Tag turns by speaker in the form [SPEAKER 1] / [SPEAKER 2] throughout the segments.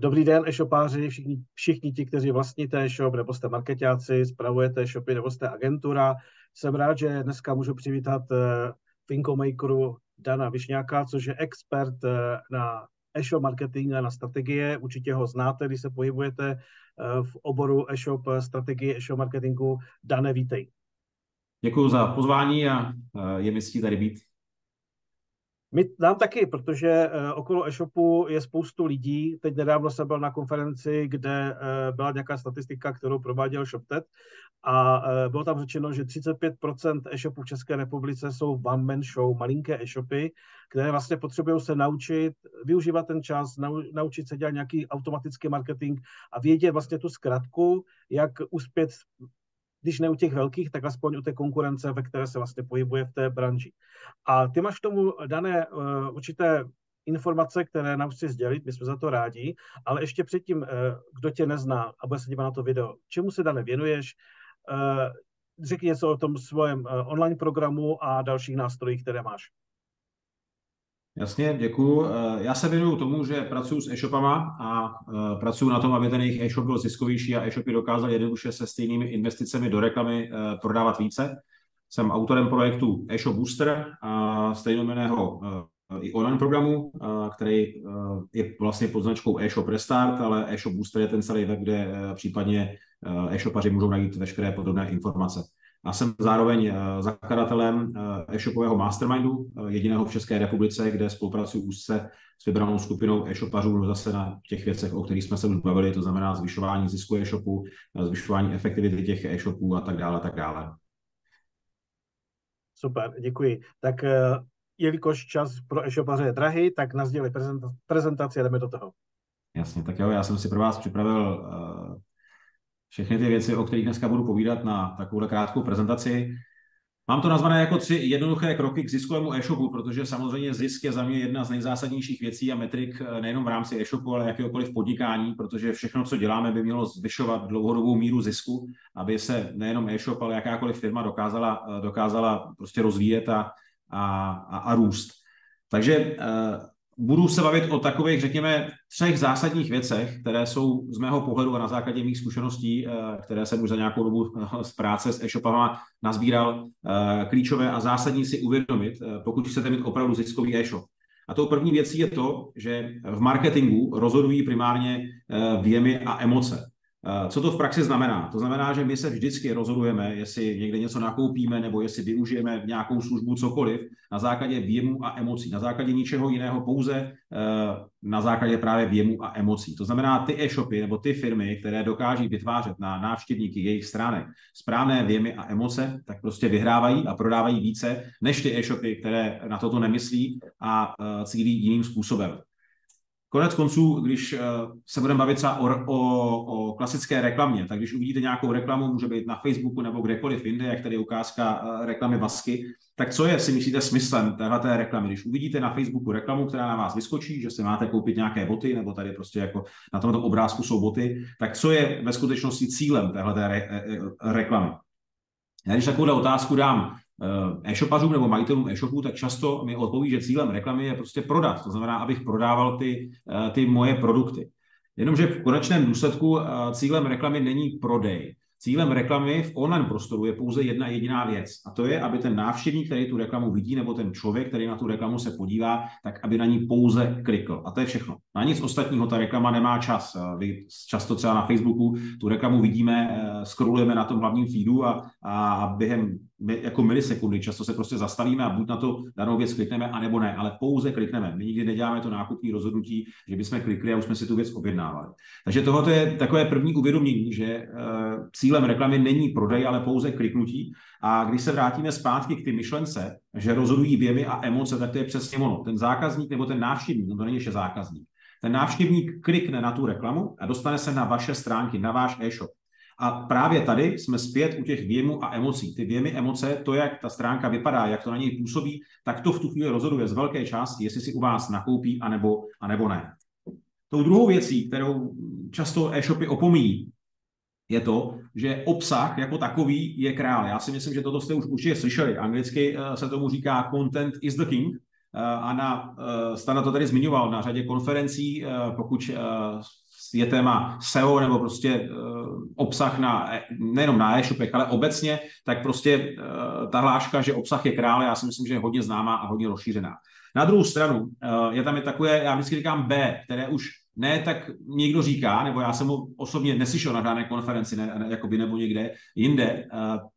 [SPEAKER 1] Dobrý den, e-shopáři, všichni ti, kteří vlastníte e-shop, nebo jste marketáci, spravujete e-shopy, nebo jste agentura. Jsem rád, že dneska můžu přivítat Finkomakeru Dana Višňáka, což je expert na e-shop marketing a na strategie. Určitě ho znáte, když se pohybujete v oboru e-shop strategie, e-shop marketingu. Dane, vítej.
[SPEAKER 2] Děkuji za pozvání a je mi ctí tady být.
[SPEAKER 1] Nám taky, protože okolo e-shopu je spoustu lidí. Teď nedávno jsem byl na konferenci, kde byla nějaká statistika, kterou prováděl ShopTet a bylo tam řečeno, že 35% e-shopů v České republice jsou one-man show, malinké e-shopy, které vlastně potřebují se naučit využívat ten čas, naučit se dělat nějaký automatický marketing a vědět vlastně tu zkratku, jak uspět, když ne u těch velkých, tak aspoň u té konkurence, ve které se vlastně pohybuje v té branži. A ty máš k tomu dané určité informace, které nám chci sdělit, my jsme za to rádi, ale ještě předtím, kdo tě nezná a bude se dívat na to video, čemu se, Dane, věnuješ, řekni něco o tom svém online programu a dalších nástrojích, které máš.
[SPEAKER 2] Jasně, děkuju. Já se věnuju tomu, že pracuji s e-shopama a pracuji na tom, aby ten jejich e-shop byl ziskovější a e-shopy dokázaly jednoduše se stejnými investicemi do reklamy prodávat více. Jsem autorem projektu e-shop Booster a stejnojmenného i online programu, který je vlastně pod značkou e-shop Restart, ale e-shop Booster je ten celý web, kde případně e-shopaři můžou najít veškeré podrobné informace. A jsem zároveň zakladatelem e-shopového mastermindu, jediného v České republice, kde spolupracuji úzce s vybranou skupinou e-shopařů zase na těch věcech, o kterých jsme se už bavili, to znamená zvyšování zisku e-shopu, zvyšování efektivity těch e-shopů a tak dále, tak dále.
[SPEAKER 1] Super, děkuji. Tak jelikož čas pro e-shopaře je drahý, tak nasdělej prezentaci a jdeme do toho.
[SPEAKER 2] Jasně, tak jo, já jsem si pro vás připravil všechny ty věci, o kterých dneska budu povídat na takovou krátkou prezentaci. Mám to nazvané jako 3 jednoduché kroky k ziskovému e-shopu, protože samozřejmě zisk je za mě jedna z nejzásadnějších věcí a metrik nejenom v rámci e-shopu, ale jakéhokoliv podnikání, protože všechno, co děláme, by mělo zvyšovat dlouhodobou míru zisku, aby se nejenom e-shop, ale jakákoliv firma dokázala prostě rozvíjet a růst. Takže budu se bavit o takových, řekněme, 3 zásadních věcech, které jsou z mého pohledu a na základě mých zkušeností, které jsem už za nějakou dobu z práce s e-shopama nazbíral, klíčové a zásadní si uvědomit, pokud chcete mít opravdu ziskový e-shop. A tou první věcí je to, že v marketingu rozhodují primárně vjemy a emoce. Co to v praxi znamená? To znamená, že my se vždycky rozhodujeme, jestli někde něco nakoupíme nebo jestli využijeme nějakou službu, cokoliv, na základě vjemů a emocí. Na základě ničeho jiného, pouze na základě právě vjemů a emocí. To znamená, ty e-shopy nebo ty firmy, které dokáží vytvářet na návštěvníky jejich stránek správné vjemy a emoce, tak prostě vyhrávají a prodávají více než ty e-shopy, které na toto nemyslí a cílí jiným způsobem. Konec konců, když se budeme bavit třeba o klasické reklamě, tak když uvidíte nějakou reklamu, může být na Facebooku nebo kdekoliv jinde, jak tady je ukázka reklamy Vasky, tak co je, si myslíte, smyslem téhleté reklamy? Když uvidíte na Facebooku reklamu, která na vás vyskočí, že si máte koupit nějaké boty, nebo tady prostě jako na tomto obrázku jsou boty, tak co je ve skutečnosti cílem téhleté reklamy? Já když takovou otázku dám e-shopařům nebo majitelům e-shopů, tak často mi odpoví, že cílem reklamy je prostě prodat. To znamená, abych prodával ty moje produkty. Jenomže v konečném důsledku cílem reklamy není prodej. Cílem reklamy v online prostoru je pouze jedna jediná věc. A to je, aby ten návštěvník, který tu reklamu vidí, nebo ten člověk, který na tu reklamu se podívá, tak aby na ní pouze klikl. A to je všechno. Na nic ostatního ta reklama nemá čas. Vy často třeba na Facebooku tu reklamu vidíme, scrollujeme na tom hlavním feedu a během jako milisekundy často se prostě zastavíme a buď na to danou věc klikneme, anebo ne, ale pouze klikneme. My nikdy neděláme to nákupní rozhodnutí, že bychom klikli a už jsme si tu věc objednávali. Takže tohle je takové první uvědomění, že cílem reklamy není prodej, ale pouze kliknutí. A když se vrátíme zpátky k ty myšlence, že rozhodují vjemy a emoce, tak to je přesně ono. Ten zákazník nebo ten návštěvník, no to není ještě zákazník. Ten návštěvník klikne na tu reklamu a dostane se na vaše stránky, na váš e-shop. A právě tady jsme zpět u těch vjemů a emocí. Ty vjemy, emoce, to, jak ta stránka vypadá, jak to na něj působí, tak to v tu chvíli rozhoduje z velké části, jestli si u vás nakoupí, anebo ne. Tou druhou věcí, kterou často e-shopy opomíjí, je to, že obsah jako takový je král. Já si myslím, že toto jste už určitě slyšeli. Anglicky se tomu říká content is the king. a Stana to tady zmiňoval na řadě konferencí, pokud je téma SEO nebo prostě obsah nejenom na e-shopech, ale obecně, tak prostě ta hláška, že obsah je král, já si myslím, že je hodně známá a hodně rozšířená. Na druhou stranu je tam takové, já vždycky říkám B, které už ne tak někdo říká, nebo já jsem ho osobně neslyšel na žádné konferenci, jakoby nebo někde jinde,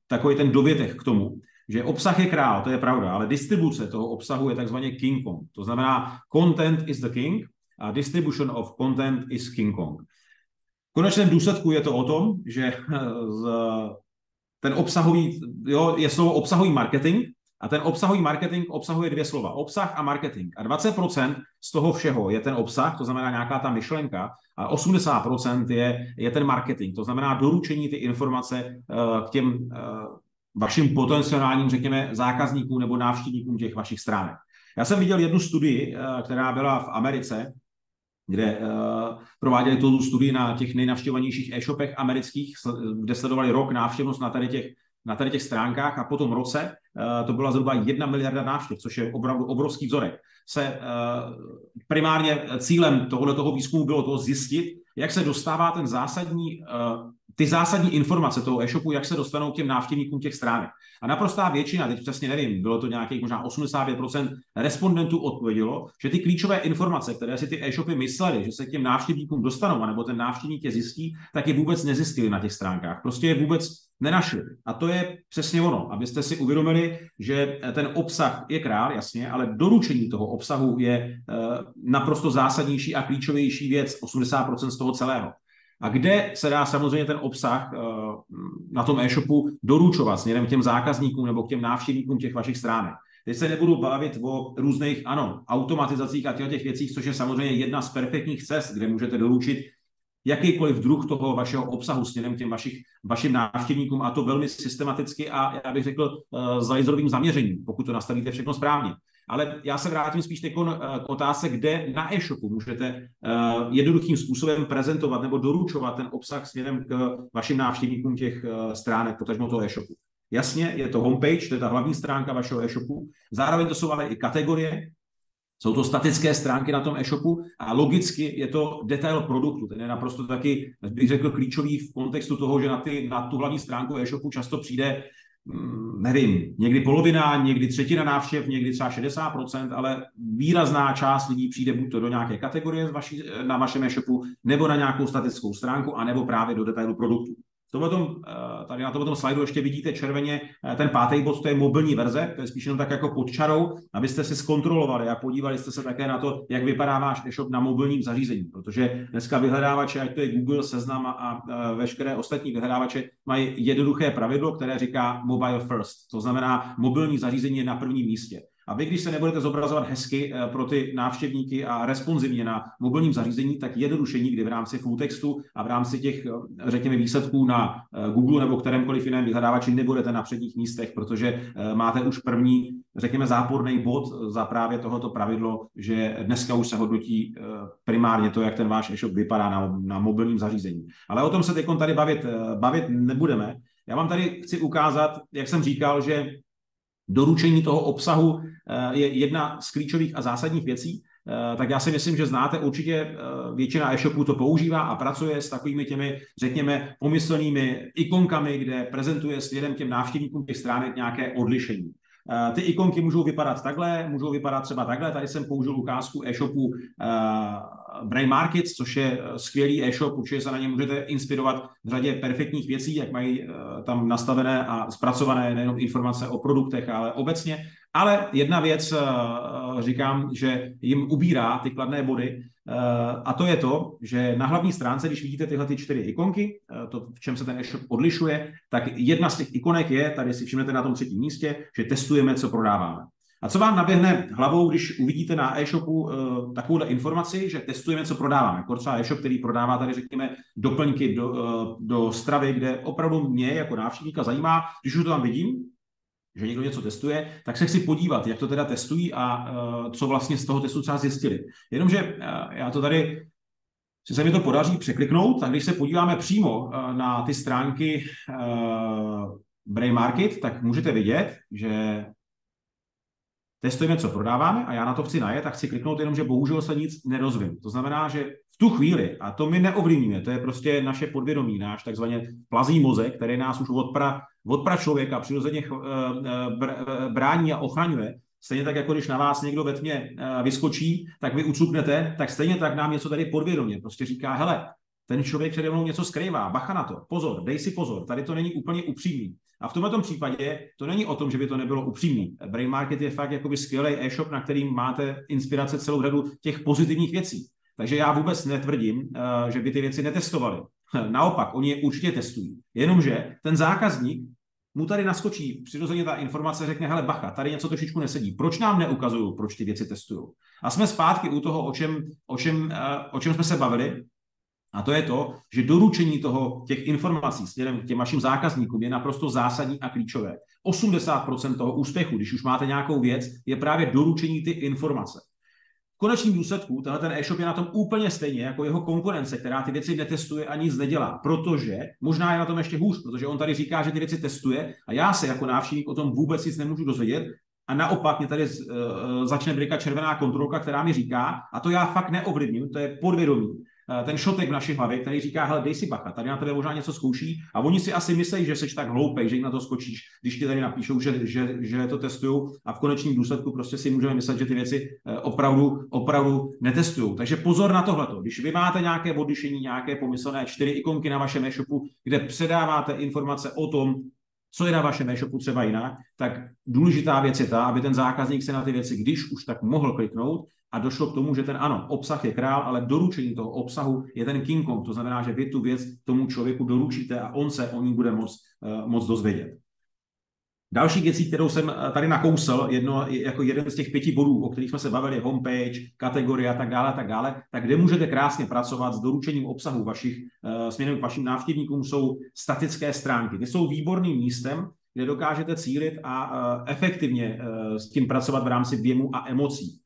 [SPEAKER 2] takový ten dovětek k tomu, že obsah je král, to je pravda, ale distribuce toho obsahu je takzvaně King Kong. To znamená, content is the king a distribution of content is King Kong. V konečném důsledku je to o tom, že ten obsahový, je slovo obsahový marketing, a ten obsahový marketing obsahuje dvě slova, obsah a marketing. A 20% z toho všeho je ten obsah, to znamená nějaká ta myšlenka, a 80% je ten marketing, to znamená doručení ty informace k těm vašim potenciálním, řekněme, zákazníkům nebo návštěvníkům těch vašich stránek. Já jsem viděl jednu studii, která byla v Americe, kde prováděli tu studii na těch nejnavštěvovanějších e-shopech amerických, kde sledovali rok návštěvnost na tady těch stránkách a po tom roce to byla zhruba 1 miliarda návštěv, což je opravdu obrovský vzorek. Primárně cílem tohoto výzkumu bylo to zjistit, jak se dostává ty zásadní informace toho e-shopu, jak se dostanou k těm návštěvníkům těch stránek. A naprostá většina, teď přesně nevím, bylo to nějakých možná 85% respondentů odpovědělo, že ty klíčové informace, které si ty e-shopy mysleli, že se k těm návštěvníkům dostanou, anebo ten návštěvník je zjistí, tak je vůbec nezjistili na těch stránkách. Prostě je vůbec nenašli. A to je přesně ono, abyste si uvědomili, že ten obsah je král, jasně, ale doručení toho obsahu je naprosto zásadnější a klíčovější věc, 80% z toho celého. A kde se dá samozřejmě ten obsah na tom e-shopu doručovat směrem k těm zákazníkům nebo k těm návštěvníkům těch vašich stránek. Teď se nebudu bavit o různých, automatizacích a těch věcích, což je samozřejmě jedna z perfektních cest, kde můžete doručit jakýkoliv druh toho vašeho obsahu směrem k těm vašim návštěvníkům, a to velmi systematicky a já bych řekl s laserovým zaměřením, pokud to nastavíte všechno správně. Ale já se vrátím spíš k otázce, kde na e-shopu můžete jednoduchým způsobem prezentovat nebo doručovat ten obsah směrem k vašim návštěvníkům těch stránek, potažmo toho e-shopu. Jasně, je to homepage, to je ta hlavní stránka vašeho e-shopu, zároveň to jsou ale i kategorie, jsou to statické stránky na tom e-shopu a logicky je to detail produktu. Ten je naprosto taky, bych řekl, klíčový v kontextu toho, že na tu hlavní stránku e-shopu často přijde, nevím, někdy polovina, někdy třetina návštěv, někdy třeba 60%, ale výrazná část lidí přijde buď to do nějaké kategorie na vašem e-shopu, nebo na nějakou statickou stránku, anebo právě do detailu produktu. Tady na tomto slajdu ještě vidíte červeně ten 5. bod, to je mobilní verze, to je spíš jenom tak jako pod čarou, abyste si zkontrolovali a podívali jste se také na to, jak vypadá váš e-shop na mobilním zařízení, protože dneska vyhledávače, ať to je Google, Seznam a veškeré ostatní vyhledávače, mají jednoduché pravidlo, které říká mobile first, to znamená mobilní zařízení je na prvním místě. A vy, když se nebudete zobrazovat hezky pro ty návštěvníky a responsivně na mobilním zařízení, tak jednoduše nikdy v rámci full textu a v rámci těch, řekněme, výsledků na Google nebo kterémkoliv jiném vyhledávači nebudete na předních místech, protože máte už první, řekněme, záporný bod za právě tohoto pravidlo, že dneska už se hodnotí primárně to, jak ten váš e-shop vypadá na mobilním zařízení. Ale o tom se teď tady bavit nebudeme. Já vám tady chci ukázat, jak jsem říkal, že doručení toho obsahu je jedna z klíčových a zásadních věcí, tak já si myslím, že znáte určitě, většina e-shopů to používá a pracuje s takovými těmi, řekněme, pomyslnými ikonkami, kde prezentuje směrem těm návštěvníkům těch stránek nějaké odlišení. Ty ikonky můžou vypadat takhle, můžou vypadat třeba takhle. Tady jsem použil ukázku e-shopu Brain Markets, což je skvělý e-shop, určitě se na ně můžete inspirovat v řadě perfektních věcí, jak mají tam nastavené a zpracované nejenom informace o produktech, ale obecně. Ale jedna věc, říkám, že jim ubírá ty kladné body, a to je to, že na hlavní stránce, když vidíte tyhle 4 ikonky, to, v čem se ten e-shop odlišuje, tak jedna z těch ikonek je, tady si všimnete na tom 3. místě, že testujeme, co prodáváme. A co vám naběhne hlavou, když uvidíte na e-shopu takovouhle informaci, že testujeme, co prodáváme? Jako třeba e-shop, který prodává tady, řekněme, doplňky do stravy, kde opravdu mě jako návštěvníka zajímá, když už to tam vidím, že někdo něco testuje, tak se chci podívat, jak to teda testují a co vlastně z toho testu třeba zjistili. Jenomže já to tady, se mi to podaří překliknout, tak když se podíváme přímo na ty stránky Brain Market, tak můžete vidět, že testujeme, co prodáváme a já na to chci najet a chci kliknout, jenomže bohužel se nic nerozvím. To znamená, že v tu chvíli, a to my neovlivníme, to je prostě naše podvědomí, náš takzvaně plazí mozek, který nás už od člověka přirozeně brání a ochraňuje. Stejně tak, jako když na vás někdo ve tmě vyskočí, tak vy ucuknete, tak stejně tak nám něco tady podvědomě prostě říká, hele, ten člověk přede mnou něco skrývá, bacha na to, pozor, dej si pozor, tady to není úplně upřímný. A v tomto případě to není o tom, že by to nebylo upřímný. Brain Market je fakt jakoby skvělý e-shop, na kterým máte inspirace celou řadu těch pozitivních věcí. Takže já vůbec netvrdím, že by ty věci netestovali. Naopak, oni je určitě testují. Jenomže ten zákazník mu tady naskočí, přirozeně ta informace řekne, hele bacha, tady něco trošičku nesedí. Proč nám neukazují, proč ty věci testují? A jsme zpátky u toho, o čem jsme se bavili. A to je to, že doručení těch informací směrem k těm vašim zákazníkům je naprosto zásadní a klíčové. 80% toho úspěchu, když už máte nějakou věc, je právě doručení ty informace. V konečném důsledku ten e-shop je na tom úplně stejně jako jeho konkurence, která ty věci netestuje a nic nedělá, protože možná je na tom ještě hůř, protože on tady říká, že ty věci testuje a já se jako návštěvník o tom vůbec nic nemůžu dozvědět a naopak mě tady začne blikat červená kontrolka, která mi říká, a to já fakt neovlivním, to je podvědomí, ten šotek v naší hlavě, který říká, hele, dej si bacha, tady na tebe možná něco zkouší a oni si asi myslí, že jsi tak hloupej, že jim na to skočíš, když ti tady napíšou, že to testujou a v konečném důsledku prostě si můžeme myslet, že ty věci opravdu netestujou. Takže pozor na tohleto. Když vy máte nějaké odlišení, nějaké pomyslné 4 ikonky na vašem e-shopu, kde předáváte informace o tom, co je na vašem e-shopu třeba jinak, tak důležitá věc je ta, aby ten zákazník se na ty věci, když už tak mohl kliknout a došlo k tomu, že ten ano, obsah je král, ale doručení toho obsahu je ten King Kong. To znamená, že vy tu věc tomu člověku doručíte a on se o ní bude moc dozvědět. Další věcí, kterou jsem tady nakousl, jako jeden z těch 5 bodů, o kterých jsme se bavili, homepage, kategorie a tak dále, tak kde můžete krásně pracovat s doručením obsahu směrem k vašim návštěvníkům, jsou statické stránky. Ty jsou výborným místem, kde dokážete cílit a efektivně s tím pracovat v rámci věmu a emocí.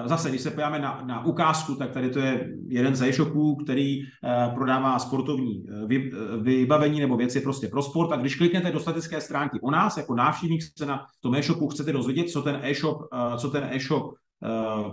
[SPEAKER 2] Zase, když se podíváme na ukázku, tak tady to je jeden z e-shopů, který prodává sportovní vybavení nebo věci prostě pro sport. A když kliknete do statické stránky o nás, jako návštěvník se na tom e-shopu chcete dozvědět, co ten e-shop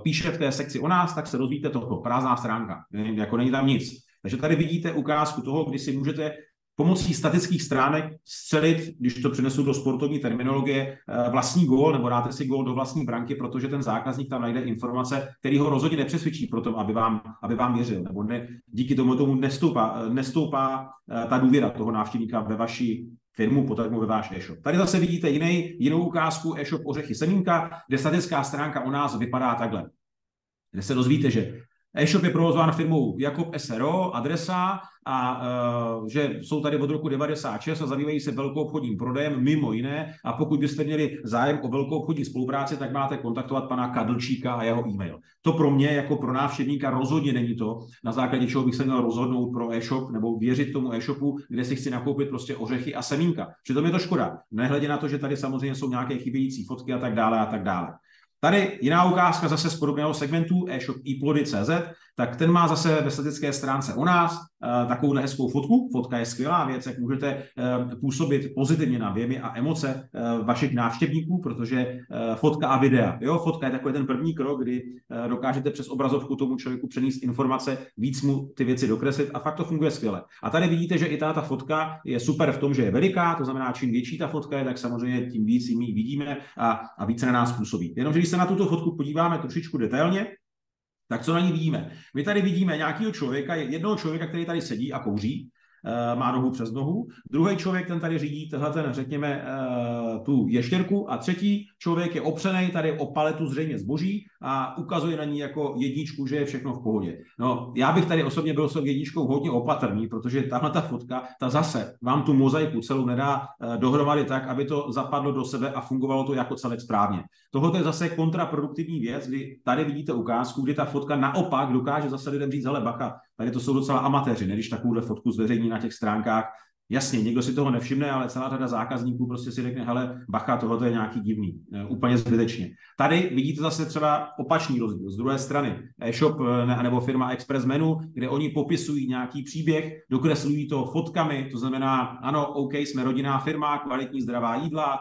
[SPEAKER 2] píše v té sekci o nás, tak se dozvíte toto, prázdná stránka, jako není tam nic. Takže tady vidíte ukázku toho, kdy si můžete pomocí statických stránek střelit, když to přinesu do sportovní terminologie, vlastní gól, nebo dáte si gól do vlastní branky, protože ten zákazník tam najde informace, který ho rozhodně nepřesvědčí pro to, aby vám věřil, nebo díky tomu nestoupá ta důvěra toho návštěvníka ve vaši firmu, potažmo ve váš e-shop. Tady zase vidíte jinou ukázku e-shop Ořechy Semínka, kde statická stránka o nás vypadá takhle. Kde se dozvíte, že e-shop je provozován firmou Jakob SRO, adresa, a že jsou tady od roku 96 a zabývají se velkoobchodním prodejem mimo jiné, a pokud byste měli zájem o velkoobchodní spolupráci, tak máte kontaktovat pana Kadlčíka a jeho e-mail. To pro mě jako pro návštěvníka rozhodně není to, na základě čeho bych se měl rozhodnout pro e-shop nebo věřit tomu e-shopu, kde si chci nakoupit prostě ořechy a semínka. Přitom je to škoda. Nehledě na to, že tady samozřejmě jsou nějaké chybějící fotky a tak dále a tak dále. Tady jiná ukázka zase z podobného segmentu e-shop iPlody.cz, tak ten má zase ve statické stránce u nás takovouhle hezkou fotku. Fotka je skvělá věc, jak můžete působit pozitivně na věmy a emoce vašich návštěvníků, protože fotka a videa. Jo, fotka je takový ten první krok, kdy dokážete přes obrazovku tomu člověku přenést informace, víc mu ty věci dokreslit a fakt to funguje skvěle. A tady vidíte, že i ta fotka je super v tom, že je veliká, to znamená, čím větší ta fotka je, tak samozřejmě tím víc ji vidíme a více na nás působí. Jenomže když se na tuto fotku podíváme trošičku detailně, tak co na ní vidíme? My tady vidíme nějakého člověka, jednoho člověka, který tady sedí a kouří, má nohu přes nohu, druhý člověk, ten tady řídí řekněme, tu ještěrku, a třetí člověk je opřený tady o paletu zřejmě zboží a ukazuje na ní jako jedničku, že je všechno v pohodě. No, já bych tady osobně byl s jedničkou hodně opatrný, protože tahle ta fotka, ta zase vám tu mozaiku celou nedá dohromady tak, aby to zapadlo do sebe a fungovalo to jako celek správně. Tohle je zase kontraproduktivní věc, kdy tady vidíte ukázku, kdy ta fotka naopak dokáže zase lidem říct, hele bacha, tady to jsou docela amatéři, ne když takovouhle fotku zveřejní na těch stránkách, Jasně, někdo si toho nevšimne, ale celá řada zákazníků prostě si řekne, hele, bacha, tohle je nějaký divný, úplně zbytečně. Tady vidíte zase třeba opačný rozdíl. Z druhé strany e-shop nebo firma Express Menu, kde oni popisují nějaký příběh, dokreslují to fotkami, to znamená, ano, OK, jsme rodinná firma, kvalitní zdravá jídla,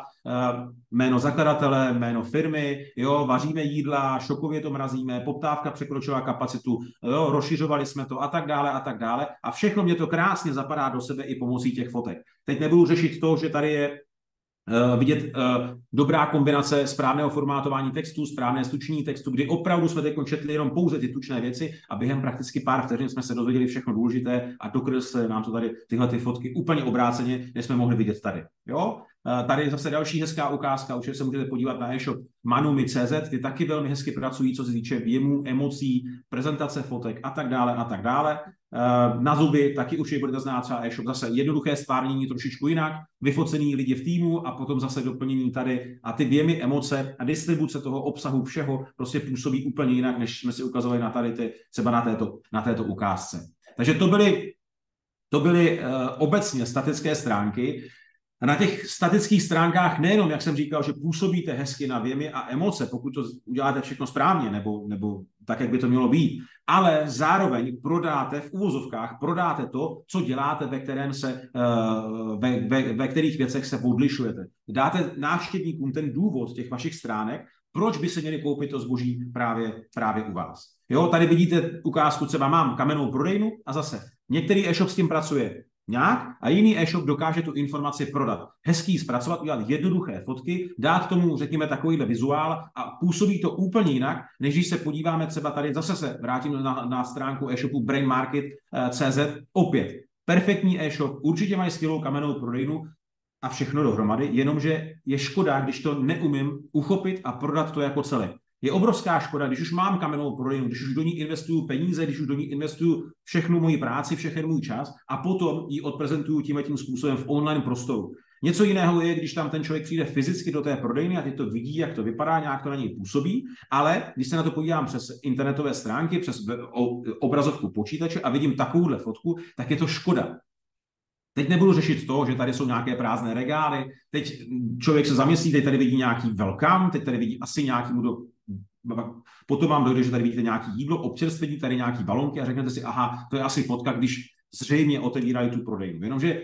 [SPEAKER 2] jméno zakladatele, jméno firmy, jo, vaříme jídla, šokově to mrazíme, poptávka překročila kapacitu, jo, rozšiřovali jsme to a tak dále a tak dále. A všechno mě to krásně zapadá do sebe i pomocí těch fotek. Teď nebudu řešit to, že tady je vidět dobrá kombinace správného formátování textu, správné stučnění textu, kdy opravdu jsme teď četli jenom pouze ty tučné věci a během prakticky pár vteřin jsme se dozvěděli všechno důležité a dokreslili nám to tady tyhle ty fotky úplně obráceně, než jsme mohli vidět tady. Jo? Tady je zase další hezká ukázka, určitě se můžete podívat na e-shop Manumi.cz, ty taky velmi hezky pracují, co se týče věmů, emocí, prezentace fotek a tak dále a tak dále. Na zuby taky určitě budete znát třeba e-shop, zase jednoduché stvárnění trošičku jinak, vyfocený lidi v týmu a potom zase doplnění tady a ty věmy, emoce a distribuce toho obsahu všeho prostě působí úplně jinak, než jsme si ukazovali na tady ty, třeba na této ukázce. Takže to byly obecně statické stránky. A na těch statických stránkách nejenom, jak jsem říkal, že působíte hezky na věmy a emoce, pokud to uděláte všechno správně, nebo tak, jak by to mělo být, ale zároveň prodáte v uvozovkách, prodáte to, co děláte, ve kterých věcech se odlišujete. Dáte návštěvníkům ten důvod těch vašich stránek, proč by se měli koupit to zboží právě u vás. Jo, tady vidíte ukázku, třeba mám kamennou prodejnu a zase některý e-shop s tím pracuje nějak a jiný e-shop dokáže tu informaci prodat. Hezký zpracovat, udělat jednoduché fotky, dát tomu, řekněme, takovýhle vizuál a působí to úplně jinak, než když se podíváme třeba tady, zase se vrátím na stránku e-shopu brainmarket.cz, opět perfektní e-shop, určitě mají skvělou kamennou prodejnu a všechno dohromady, jenomže je škoda, když to neumím uchopit a prodat to jako celé. Je obrovská škoda, když už mám kamennou prodejnu, když už do ní investuju peníze, když už do ní investuju všechnu moji práci, všechny můj čas a potom ji odprezentuju tímhletím způsobem v online prostoru. Něco jiného je, když tam ten člověk přijde fyzicky do té prodejny a teď to vidí, jak to vypadá, nějak to na něj působí, ale když se na to podívám přes internetové stránky, přes obrazovku počítače a vidím takovouhle fotku, tak je to škoda. Teď nebudu řešit to, že tady jsou nějaké prázdné regály, teď člověk se zamyslí, teď tady vidí nějaký welcome, teď tady vidí asi nějaký potom vám dojde, že tady vidíte nějaké jídlo, občerstvení, tady nějaký balonky a řeknete si, aha, to je asi fotka, když zřejmě otevírají tu prodejnu. Jenomže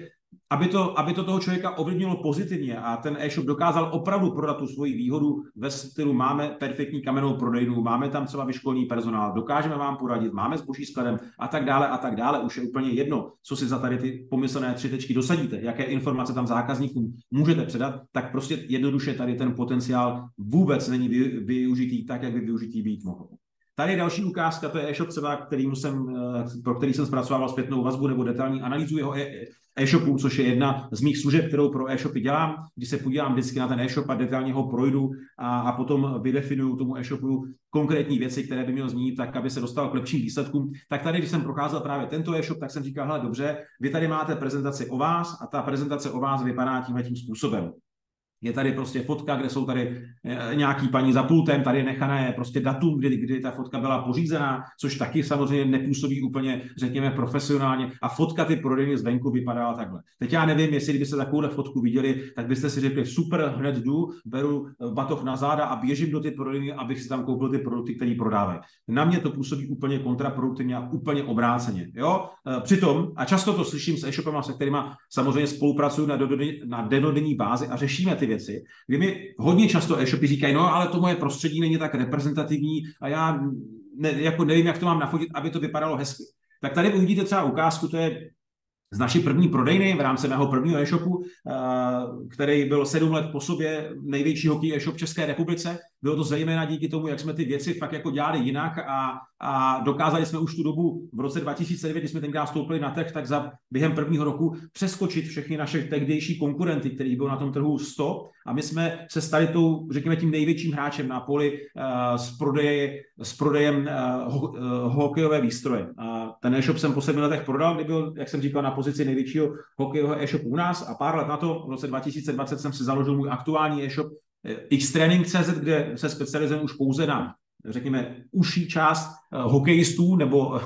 [SPEAKER 2] aby to toho člověka ovlivnilo pozitivně a ten e-shop dokázal opravdu prodat tu svoji výhodu ve stylu máme perfektní kamennou prodejnu, máme tam třeba vyškolený personál, dokážeme vám poradit, máme zboží skladem a tak dále, už je úplně jedno, co si za tady ty pomyslné 3 tečky dosadíte, jaké informace tam zákazníkům můžete předat, tak prostě jednoduše tady ten potenciál vůbec není využitý tak, jak by využitý být mohl. Tady je další ukázka, to je e-shop třeba, pro který jsem zpracovával zpětnou vazbu nebo detailní analýzu jeho e-shopu, což je jedna z mých služeb, kterou pro e-shopy dělám, když se podívám vždycky na ten e-shop a detailně ho projdu a potom vydefinuju tomu e-shopu konkrétní věci, které by měl zmínit, tak aby se dostal k lepším výsledkům. Tak tady, když jsem procházel právě tento e-shop, tak jsem říkal, hele, dobře, vy tady máte prezentaci o vás a ta prezentace o vás vypadá tímhletím způsobem. Je tady prostě fotka, kde jsou tady nějaký paní za pultem, tady nechané prostě datum, kdy ta fotka byla pořízená, což taky samozřejmě nepůsobí úplně, řekněme, profesionálně. A fotka ty prodejny zvenku vypadala takhle. Teď já nevím, jestli kdybyste takovouhle fotku viděli, tak byste si řekli, super, hned jdu, beru batoh na záda a běžím do ty prodejny, abych si tam koupil ty produkty, které prodávají. Na mě to působí úplně kontraproduktivně a úplně obráceně. Jo? Přitom, a často to slyším s e-shopama, se kterými samozřejmě spolupracuju na denodenní bázi a řešíme ty věci, kdy mi hodně často e-shopy říkají, no ale to moje prostředí není tak reprezentativní a já nevím, jak to mám nafotit, aby to vypadalo hezky. Tak tady uvidíte třeba ukázku, to je z naší první prodejny v rámci mého prvního e-shopu, který byl 7 let po sobě největší hokej e-shop v České republice. Bylo to zejména díky tomu, jak jsme ty věci fakt jako dělali jinak a dokázali jsme už tu dobu v roce 2009, kdy jsme tenkrát vstoupili na trh, tak během prvního roku přeskočit všechny naše tehdejší konkurenty, který byl na tom trhu 100 a my jsme se stali řekněme, tím největším hráčem na poli s prodejem hokejové výstroje. A ten e-shop jsem po 7 letech prodal, kdy byl, jak jsem říkal, na pozici největšího hokejového e-shopu u nás a pár let na to, v roce 2020 jsem si založil můj aktuální e-shop Xtraining.cz, kde se specializujeme už pouze na, řekněme, užší část hokejistů nebo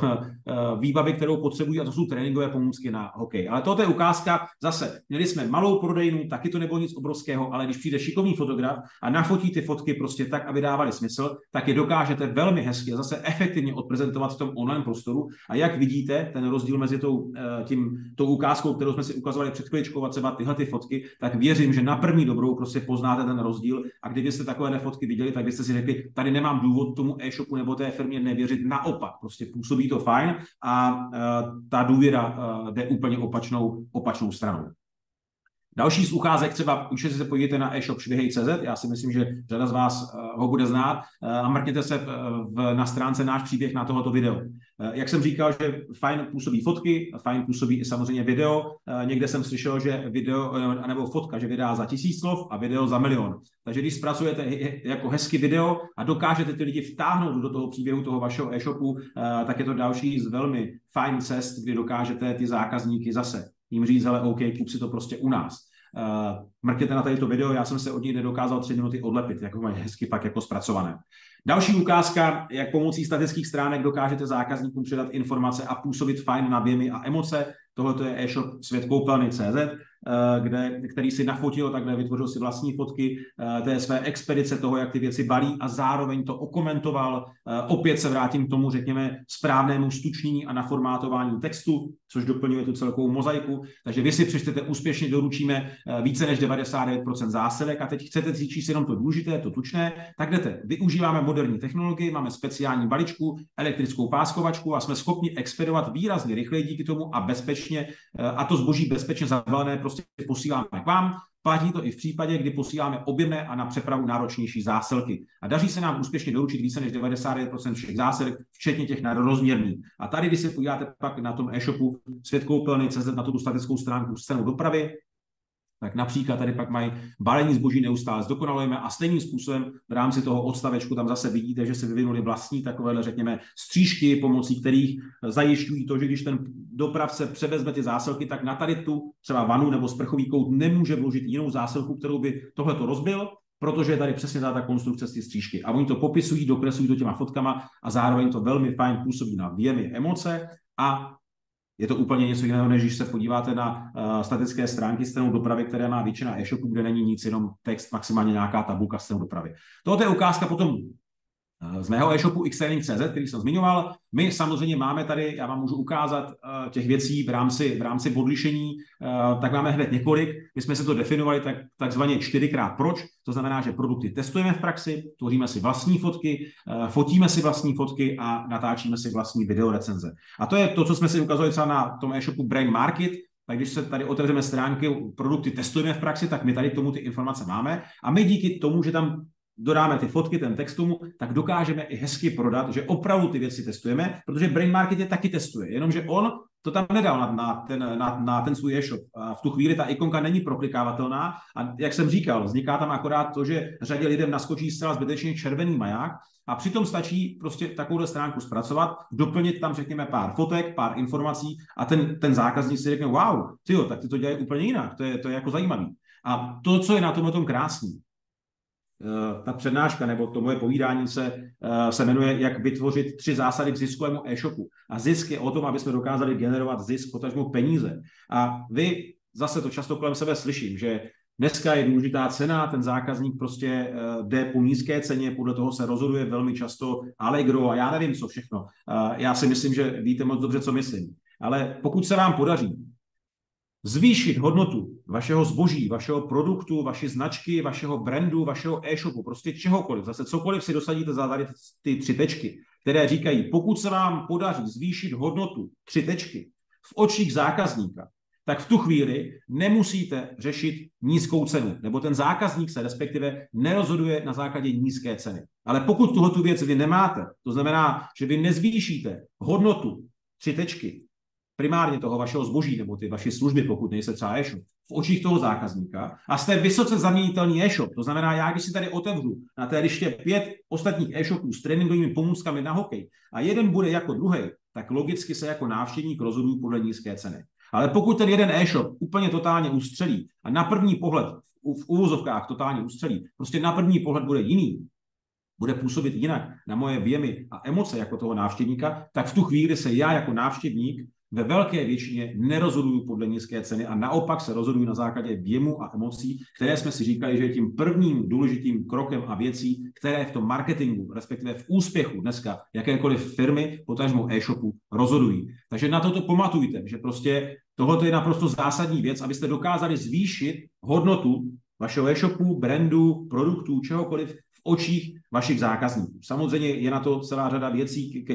[SPEAKER 2] výbavy, kterou potřebují, a to jsou tréninkové pomůcky na hokej. Ale tohle je ukázka, zase, měli jsme malou prodejnu, taky to nebylo nic obrovského, ale když přijde šikovný fotograf a nafotí ty fotky prostě tak, aby dávaly smysl, tak je dokážete velmi hezky a zase efektivně odprezentovat v tom online prostoru. A jak vidíte, ten rozdíl mezi tou ukázkou, kterou jsme si ukazovali před chvíličkou, a třeba tyhle ty fotky, tak věřím, že na první dobrou prostě poznáte ten rozdíl. A kdybyste takové fotky viděli, tak byste si řekli, tady nemám důvod tomu e-shopu nebo té firmě nevěřit. Naopak, prostě působí to fajn a ta důvěra jde úplně opačnou stranou. Další z ukázek, třeba už se podívejte na e-shop švihej.cz, já si myslím, že řada z vás ho bude znát, a mrkněte se na stránce Náš příběh na tohoto video. Jak jsem říkal, že fajn působí fotky, fajn působí i samozřejmě video. Někde jsem slyšel, že video, nebo fotka, že vydá za 1000 slov a video za 1 000 000. Takže když zpracujete jako hezky video a dokážete ty lidi vtáhnout do toho příběhu toho vašeho e-shopu, tak je to další z velmi fajn cest, kdy dokážete ty zákazníky zase jim říct, ale OK, kup si to prostě u nás. Mrkněte na tady to video, já jsem se od něj nedokázal 3 minuty odlepit, jako mají hezky fakt jako zpracované. Další ukázka, jak pomocí statických stránek dokážete zákazníkům předat informace a působit fajn na věmy a emoce. Tohle je e-shop světkoupelny.cz, který si nafotil, takhle vytvořil si vlastní fotky té své expedice toho, jak ty věci balí, a zároveň to okomentoval. Opět se vrátím k tomu, řekněme, správnému stučnění a naformátování textu, což doplňuje tu celkovou mozaiku. Takže vy si přečtete, úspěšně doručíme více než 99% zásilek, a teď chcete si číst jenom to důležité, to tučné, tak jdete. Využíváme moderní technologii, máme speciální balíčku, elektrickou páskovačku a jsme schopni expedovat výrazně rychleji díky tomu a bezpečně, a to zboží bezpečně zabalené prostě posíláme k vám. Platí to i v případě, kdy posíláme objemné a na přepravu náročnější zásilky. A daří se nám úspěšně doručit více než 99% všech zásilek, včetně těch nadrozměrných. A tady, když se podíváte pak na tom e-shopu světkoupelny.cz na tu statickou stránku s cenou dopravy, tak například tady pak mají balení zboží neustále zdokonalujeme, a stejným způsobem v rámci toho odstavečku tam zase vidíte, že se vyvinuli vlastní takovéhle, řekněme, střížky, pomocí kterých zajišťují to, že když ten dopravce převezme ty zásilky, tak na tady tu třeba vanu nebo sprchový kout nemůže vložit jinou zásilku, kterou by tohleto rozbil, protože je tady přesně ta konstrukce z ty střížky. A oni to popisují, dokreslují to těma fotkama a zároveň to velmi fajn působí na věmy, emoce, a je to úplně něco jiného, než když se podíváte na statické stránky s cenou dopravy, které má většina e-shopů, kde není nic, jenom text, maximálně nějaká tabulka s cenou dopravy. Tohle je ukázka potom z mého e-shopu xtraining.cz, který jsem zmiňoval. My samozřejmě máme tady, já vám můžu ukázat těch věcí v rámci odlišení, tak máme hned několik. My jsme se to definovali takzvaně 4x proč, to znamená, že produkty testujeme v praxi, tvoříme si vlastní fotky, fotíme si vlastní fotky a natáčíme si vlastní videorecenze. A to je to, co jsme si ukazovali třeba na tom e-shopu Brain Market. Tak když se tady otevřeme stránky, produkty testujeme v praxi, tak my tady k tomu ty informace máme, a my díky tomu, že tam dodáme ty fotky, ten text tomu, tak dokážeme i hezky prodat, že opravdu ty věci testujeme, protože Brain Market je taky testuje, jenomže on to tam nedal na ten svůj e-shop. A v tu chvíli ta ikonka není proklikávatelná, a jak jsem říkal, vzniká tam akorát to, že řadě lidem naskočí zcela zbytečně červený maják, a přitom stačí prostě takovouhle stránku zpracovat, doplnit tam, řekněme, pár fotek, pár informací, a ten zákazník si řekne, wow, tyjo, tak ty to dělají úplně jinak, to je jako zajímavý. A to, co je na tom krásný, ta přednáška nebo to moje povídání se jmenuje Jak vytvořit 3 zásady k ziskovému e-shopu. A zisk je o tom, aby jsme dokázali generovat zisk, potažmo peníze. A vy, zase to často kolem sebe slyším, že dneska je důležitá cena, ten zákazník prostě jde po nízké ceně, podle toho se rozhoduje velmi často Allegro a já nevím co všechno. Já si myslím, že víte moc dobře, co myslím. Ale pokud se vám podaří zvýšit hodnotu vašeho zboží, vašeho produktu, vaší značky, vašeho brandu, vašeho e-shopu, prostě čehokoliv, zase cokoliv si dosadíte za tady ty 3 tečky, které říkají, pokud se vám podaří zvýšit hodnotu 3 tečky v očích zákazníka, tak v tu chvíli nemusíte řešit nízkou cenu, nebo ten zákazník se respektive nerozhoduje na základě nízké ceny. Ale pokud tuhletu věc vy nemáte, to znamená, že vy nezvýšíte hodnotu 3 tečky, primárně toho vašeho zboží nebo ty vaše služby, pokud nejste třeba e-shop, v očích toho zákazníka, a jste vysoce zaměnitelný e-shop. To znamená, já když si tady otevřu na té liště 5 ostatních e-shopů s tréninkovými pomůckami na hokej a jeden bude jako druhý, tak logicky se jako návštěvník rozhoduju podle nízké ceny. Ale pokud ten jeden e-shop úplně totálně ustřelí a na první pohled v uvozovkách totálně ustřelí, prostě na první pohled bude jiný, bude působit jinak na moje věmy a emoce jako toho návštěvníka, tak v tu chvíli se já jako návštěvník ve velké většině nerozhoduju podle nízké ceny a naopak se rozhoduju na základě věmu a emocí, které jsme si říkali, že je tím prvním důležitým krokem a věcí, které v tom marketingu, respektive v úspěchu dneska jakékoliv firmy, potažmo e-shopu, rozhodují. Takže na toto pamatujte, že prostě tohle je naprosto zásadní věc, abyste dokázali zvýšit hodnotu vašeho e-shopu, brandu, produktů, čehokoliv v očích vašich zákazníků. Samozřejmě je na to celá řada věcí,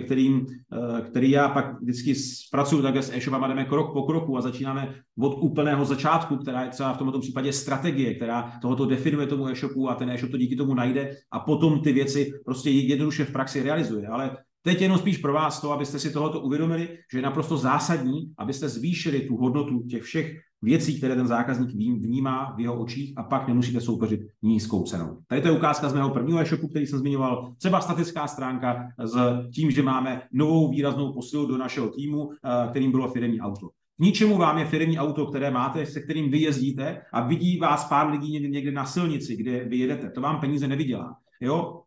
[SPEAKER 2] který já pak vždycky zpracuju takhle s e-shopama, jdeme krok po kroku a začínáme od úplného začátku, která je třeba v tomto případě strategie, která tohoto definuje tomu e-shopu a ten e-shop to díky tomu najde a potom ty věci prostě jednoduše v praxi realizuje. Ale teď jenom spíš pro vás to, abyste si tohoto uvědomili, že je naprosto zásadní, abyste zvýšili tu hodnotu těch všech věcí, které ten zákazník vnímá v jeho očích a pak nemusíte soupeřit nízkou cenou. Tady to je ukázka z mého prvního e-shopu, který jsem zmiňoval, třeba statická stránka s tím, že máme novou výraznou posilu do našeho týmu, kterým bylo firemní auto. K ničemu vám je firemní auto, které máte, se kterým vy jezdíte a vidí vás pár lidí někde na silnici, kde vy jedete. To vám peníze nevydělá. Jo?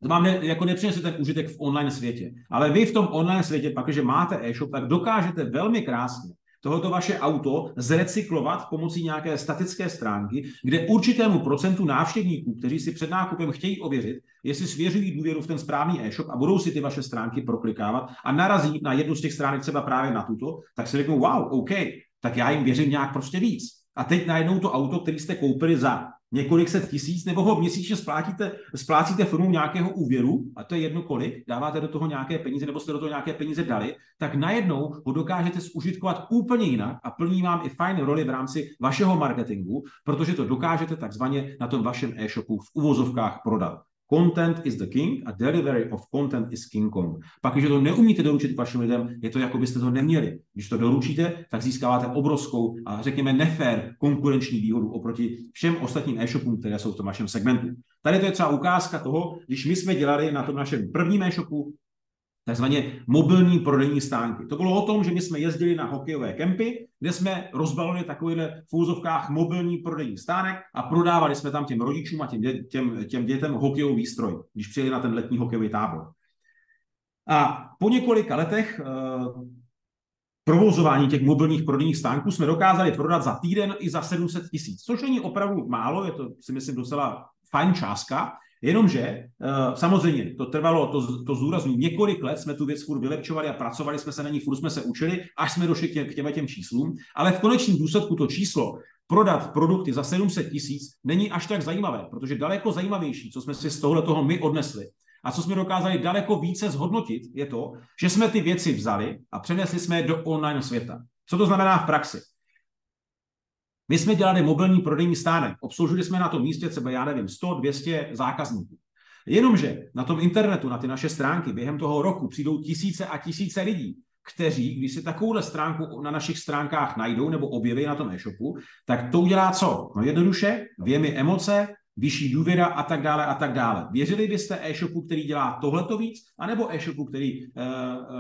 [SPEAKER 2] To vám jako nepřinese ten užitek v online světě. Ale vy v tom online světě, pak, když máte e-shop, tak dokážete velmi krásně tohoto vaše auto zrecyklovat pomocí nějaké statické stránky, kde určitému procentu návštěvníků, kteří si před nákupem chtějí ověřit, jestli svěřují důvěru v ten správný e-shop a budou si ty vaše stránky proklikávat a narazí na jednu z těch stránek třeba právě na tuto, tak si řeknou, wow, OK, tak já jim věřím nějak prostě víc. A teď najednou to auto, který jste koupili za několik set tisíc, nebo ho měsíčně splácíte formou nějakého úvěru, a to je jedno kolik, dáváte do toho nějaké peníze, nebo jste do toho nějaké peníze dali, tak najednou ho dokážete zužitkovat úplně jinak a plní vám i fajn roli v rámci vašeho marketingu, protože to dokážete takzvaně na tom vašem e-shopu v uvozovkách prodat. Content is the king a delivery of content is King Kong. Pak, když to neumíte doručit vašim lidem, je to, jako byste to neměli. Když to doručíte, tak získáváte obrovskou a řekněme nefér konkurenční výhodu oproti všem ostatním e-shopům, které jsou v tom vašem segmentu. Tady to je třeba ukázka toho, když my jsme dělali na tom našem prvním e-shopu takzvaně mobilní prodejní stánky. To bylo o tom, že my jsme jezdili na hokejové kempy, kde jsme rozbalili takovýhle v úzovkách mobilní prodejní stánek a prodávali jsme tam těm rodičům a těm dětem hokejový výstroj, když přijeli na ten letní hokejový tábor. A po několika letech provozování těch mobilních prodejních stánků jsme dokázali prodat za týden i za 700 000, což není opravdu málo, je to si myslím docela fajn částka, jenomže samozřejmě to trvalo, to zdůrazňuji, několik let jsme tu věc furt vylepšovali a pracovali jsme se na ní, furt jsme se učili, až jsme došli k těm číslům, ale v konečném důsledku to číslo prodat produkty za 700 000 není až tak zajímavé, protože daleko zajímavější, co jsme si z tohoto my odnesli a co jsme dokázali daleko více zhodnotit, je to, že jsme ty věci vzali a přenesli jsme je do online světa. Co to znamená v praxi? My jsme dělali mobilní prodejní stánek, obsloužili jsme na tom místě třeba, 100-200 zákazníků. Jenomže na tom internetu, na ty naše stránky, během toho roku přijdou tisíce a tisíce lidí, kteří, když si takovouhle stránku na našich stránkách najdou nebo objeví na tom e-shopu, tak to udělá co? No jednoduše, věmy emoce, vyšší důvěra a tak dále a tak dále. Věřili byste e-shopu, který dělá tohleto víc, anebo e-shopu, který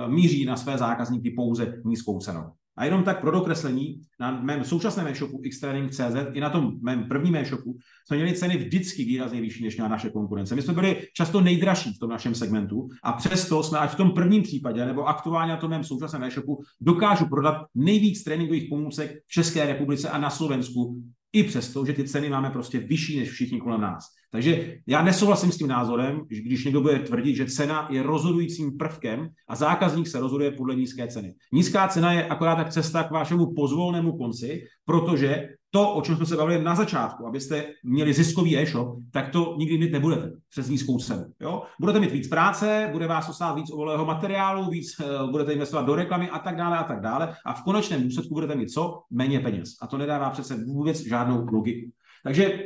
[SPEAKER 2] míří na své zákazníky pouze nízkou cenou? A jenom tak pro dokreslení, na mém současném e-shopu xtraining.cz i na tom mém prvním e-shopu jsme měli ceny vždycky výrazně vyšší než na naše konkurence. My jsme byli často nejdražší v tom našem segmentu a přesto jsme ať v tom prvním případě nebo aktuálně na tom mém současném e-shopu dokážu prodat nejvíc tréninkových pomůcek v České republice a na Slovensku, i přesto, že ty ceny máme prostě vyšší než všichni kolem nás. Takže já nesouhlasím s tím názorem, když někdo bude tvrdit, že cena je rozhodujícím prvkem a zákazník se rozhoduje podle nízké ceny. Nízká cena je akorát tak cesta k vašemu pozvolnému konci, protože to, o čem jsme se bavili na začátku, abyste měli ziskový e-shop, tak to nikdy mít nebudete přes nízkou cenu. Jo? Budete mít víc práce, bude vás to stát víc ovolného materiálu, víc budete investovat do reklamy a tak dále a tak dále a v konečném důsledku budete mít co? Méně peněz. A to nedává přece vůbec žádnou logiku. Takže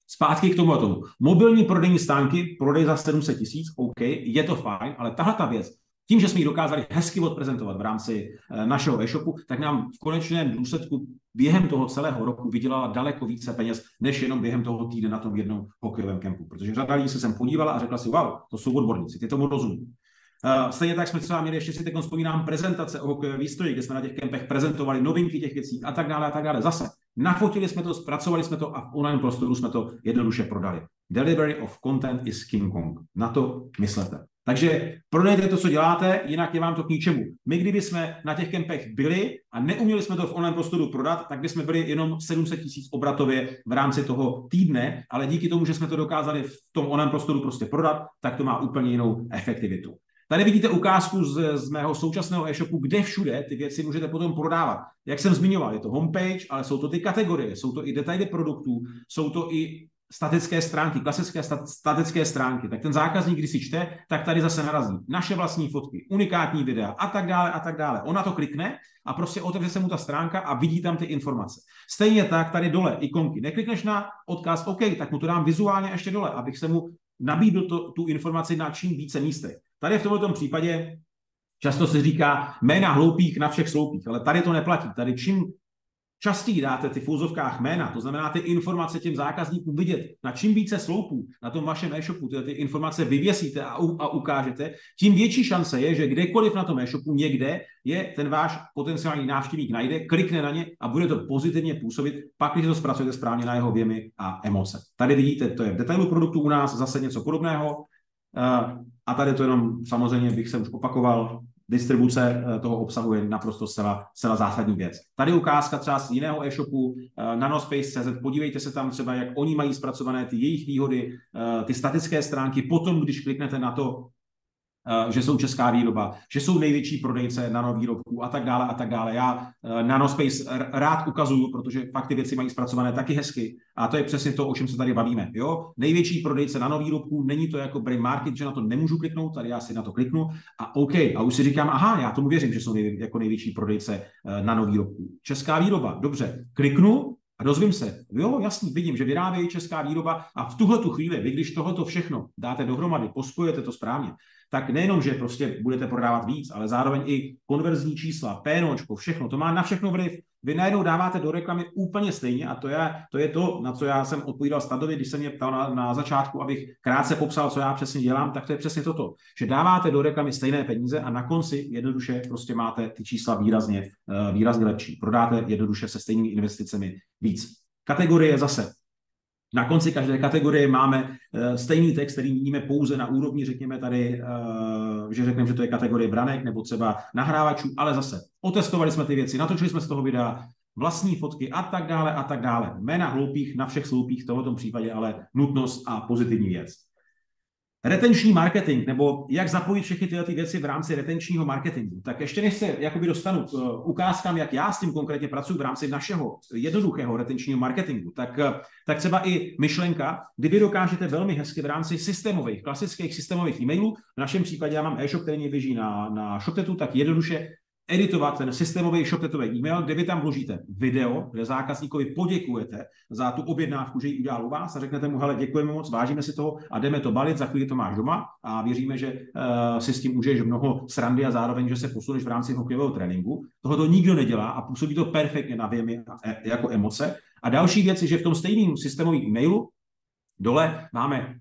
[SPEAKER 2] zpátky k tomu. Mobilní prodejní stánky, prodej za 700 000, OK, je to fajn, ale tahle ta věc, tím, že jsme ji dokázali hezky odprezentovat v rámci našeho e-shopu, tak nám v konečném důsledku během toho celého roku vydělala daleko více peněz, než jenom během toho týdne na tom jednom hokejovém kempu. Protože řada lidí se sem podívala a řekla si, wow, to jsou odborníci, ty tomu rozumí. Stejně tak jsme třeba měli, ještě si teď vzpomínám, prezentace o hokejové výstroji, kde jsme na těch kempech prezentovali novinky těch věcí a tak dále a tak dále. Zase Nafotili jsme to, zpracovali jsme to a v online prostoru jsme to jednoduše prodali. Delivery of content is King Kong. Na to myslete. Takže prodejte to, co děláte, jinak je vám to k ničemu. My, kdyby jsme na těch kempech byli a neuměli jsme to v online prostoru prodat, tak bychom byli jenom 700 000 obratově v rámci toho týdne, ale díky tomu, že jsme to dokázali v tom online prostoru prostě prodat, tak to má úplně jinou efektivitu. Tady vidíte ukázku z mého současného e-shopu, kde všude ty věci můžete potom prodávat. Jak jsem zmiňoval, je to homepage, ale jsou to ty kategorie, jsou to i detaily produktů, jsou to i statické stránky, klasické statické stránky. Tak ten zákazník, když si čte, tak tady zase narazí naše vlastní fotky, unikátní videa a tak dále a tak dále. On na to klikne a prostě otevře se mu ta stránka a vidí tam ty informace. Stejně tak tady dole ikonky. Neklikneš na odkaz OK, tak mu to dám vizuálně ještě dole, abych se mu nabídl tu informaci na čím více místech. Tady v tomto případě často se říká jména hloupých na všech sloupích, ale tady to neplatí. Tady čím častěji dáte ty v úzovkách jména, to znamená ty informace těm zákazníkům vidět, na čím více sloupů na tom vašem e-shopu ty informace vyvěsíte a ukážete, tím větší šance je, že kdekoliv na tom e-shopu někde je ten váš potenciální návštěvník najde, klikne na ně a bude to pozitivně působit, pak když to zpracujete správně na jeho věmy a emoce. Tady vidíte, to je v detailu produktu u nás zase něco podobného. A tady to jenom samozřejmě bych se už opakoval, distribuce toho obsahu je naprosto zcela zásadní věc. Tady ukázka třeba z jiného e-shopu nanospace.cz, podívejte se tam třeba, jak oni mají zpracované ty jejich výhody, ty statické stránky, potom, když kliknete na to, že jsou česká výroba, že jsou největší prodejce nanovýrobků a tak dále a tak dále. Já Nanospace rád ukazuju, protože fakt ty věci mají zpracované taky hezky a to je přesně to, o čem se tady bavíme. Jo? Největší prodejce nanovýrobků, není to jako brain market, že na to nemůžu kliknout, tady já si na to kliknu a OK, a už si říkám, aha, já tomu věřím, že jsou jako největší prodejce nanovýrobků. Česká výroba, dobře, kliknu a dozvím se, jo, jasný, vidím, že vyrábějí česká výroba a v tuhletu chvíli, vy když tohleto všechno dáte dohromady, pospojujete to správně, tak nejenom, že prostě budete prodávat víc, ale zároveň i konverzní čísla, PNOčko, všechno, to má na všechno vliv. Vy najednou dáváte do reklamy úplně stejně a to je to, na co já jsem odpovídal Stadovi, když se mě ptal na začátku, abych krátce popsal, co já přesně dělám, tak to je přesně toto, že dáváte do reklamy stejné peníze a na konci jednoduše prostě máte ty čísla výrazně lepší. Prodáte jednoduše se stejnými investicemi víc. Kategorie zase. Na konci každé kategorie máme stejný text, který měníme pouze na úrovni, řekněme tady, že řekneme, že to je kategorie branek nebo třeba nahrávačů, ale zase otestovali jsme ty věci, natočili jsme z toho videa vlastní fotky a tak dále a tak dále. Jména hloupých na všech sloupích, v tomto případě ale nutnost a pozitivní věc. Retenční marketing, nebo jak zapojit všechny tyhle věci v rámci retenčního marketingu. Tak ještě než se jakoby dostanu k ukázkám, jak já s tím konkrétně pracuji v rámci našeho jednoduchého retenčního marketingu, tak třeba i myšlenka, kdy vy dokážete velmi hezky v rámci klasických systémových e-mailů, v našem případě já mám e-shop, který mě běží na ShopTetu, tak jednoduše editovat ten systémový ShopTetový e-mail, kde vy tam vložíte video, kde zákazníkovi poděkujete za tu objednávku, že ji udělal u vás a řeknete mu, hele, děkujeme moc, vážíme si toho a jdeme to balit, za chvíli to máš doma a věříme, že si s tím užiješ mnoho srandy a zároveň, že se posuneš v rámci hokejového tréninku. Tohle nikdo nedělá a působí to perfektně na věmy jako emoce. A další věc je, že v tom stejném systémovém e-mailu dole máme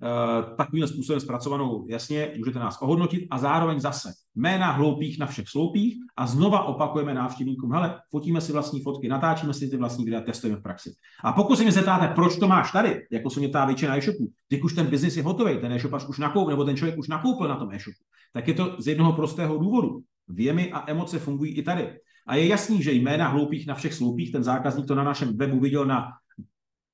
[SPEAKER 2] takovým způsobem zpracovanou, jasně, můžete nás ohodnotit a zároveň zase jména hloupých na všech sloupích a znova opakujeme návštěvníkům, hele, fotíme si vlastní fotky, natáčíme si ty vlastní videa, testujeme v praxi. A pokud se mě zeptáte, proč to máš tady, jako se mě ptá většina e-shopů, když už ten biznis je hotový, ten e-shop už nakoupil, nebo ten člověk už nakoupil na tom e-shopu, tak je to z jednoho prostého důvodu. Věmy a emoce fungují i tady. A je jasný, že jména hloupých na všech sloupích, ten zákazník to na našem webu viděl na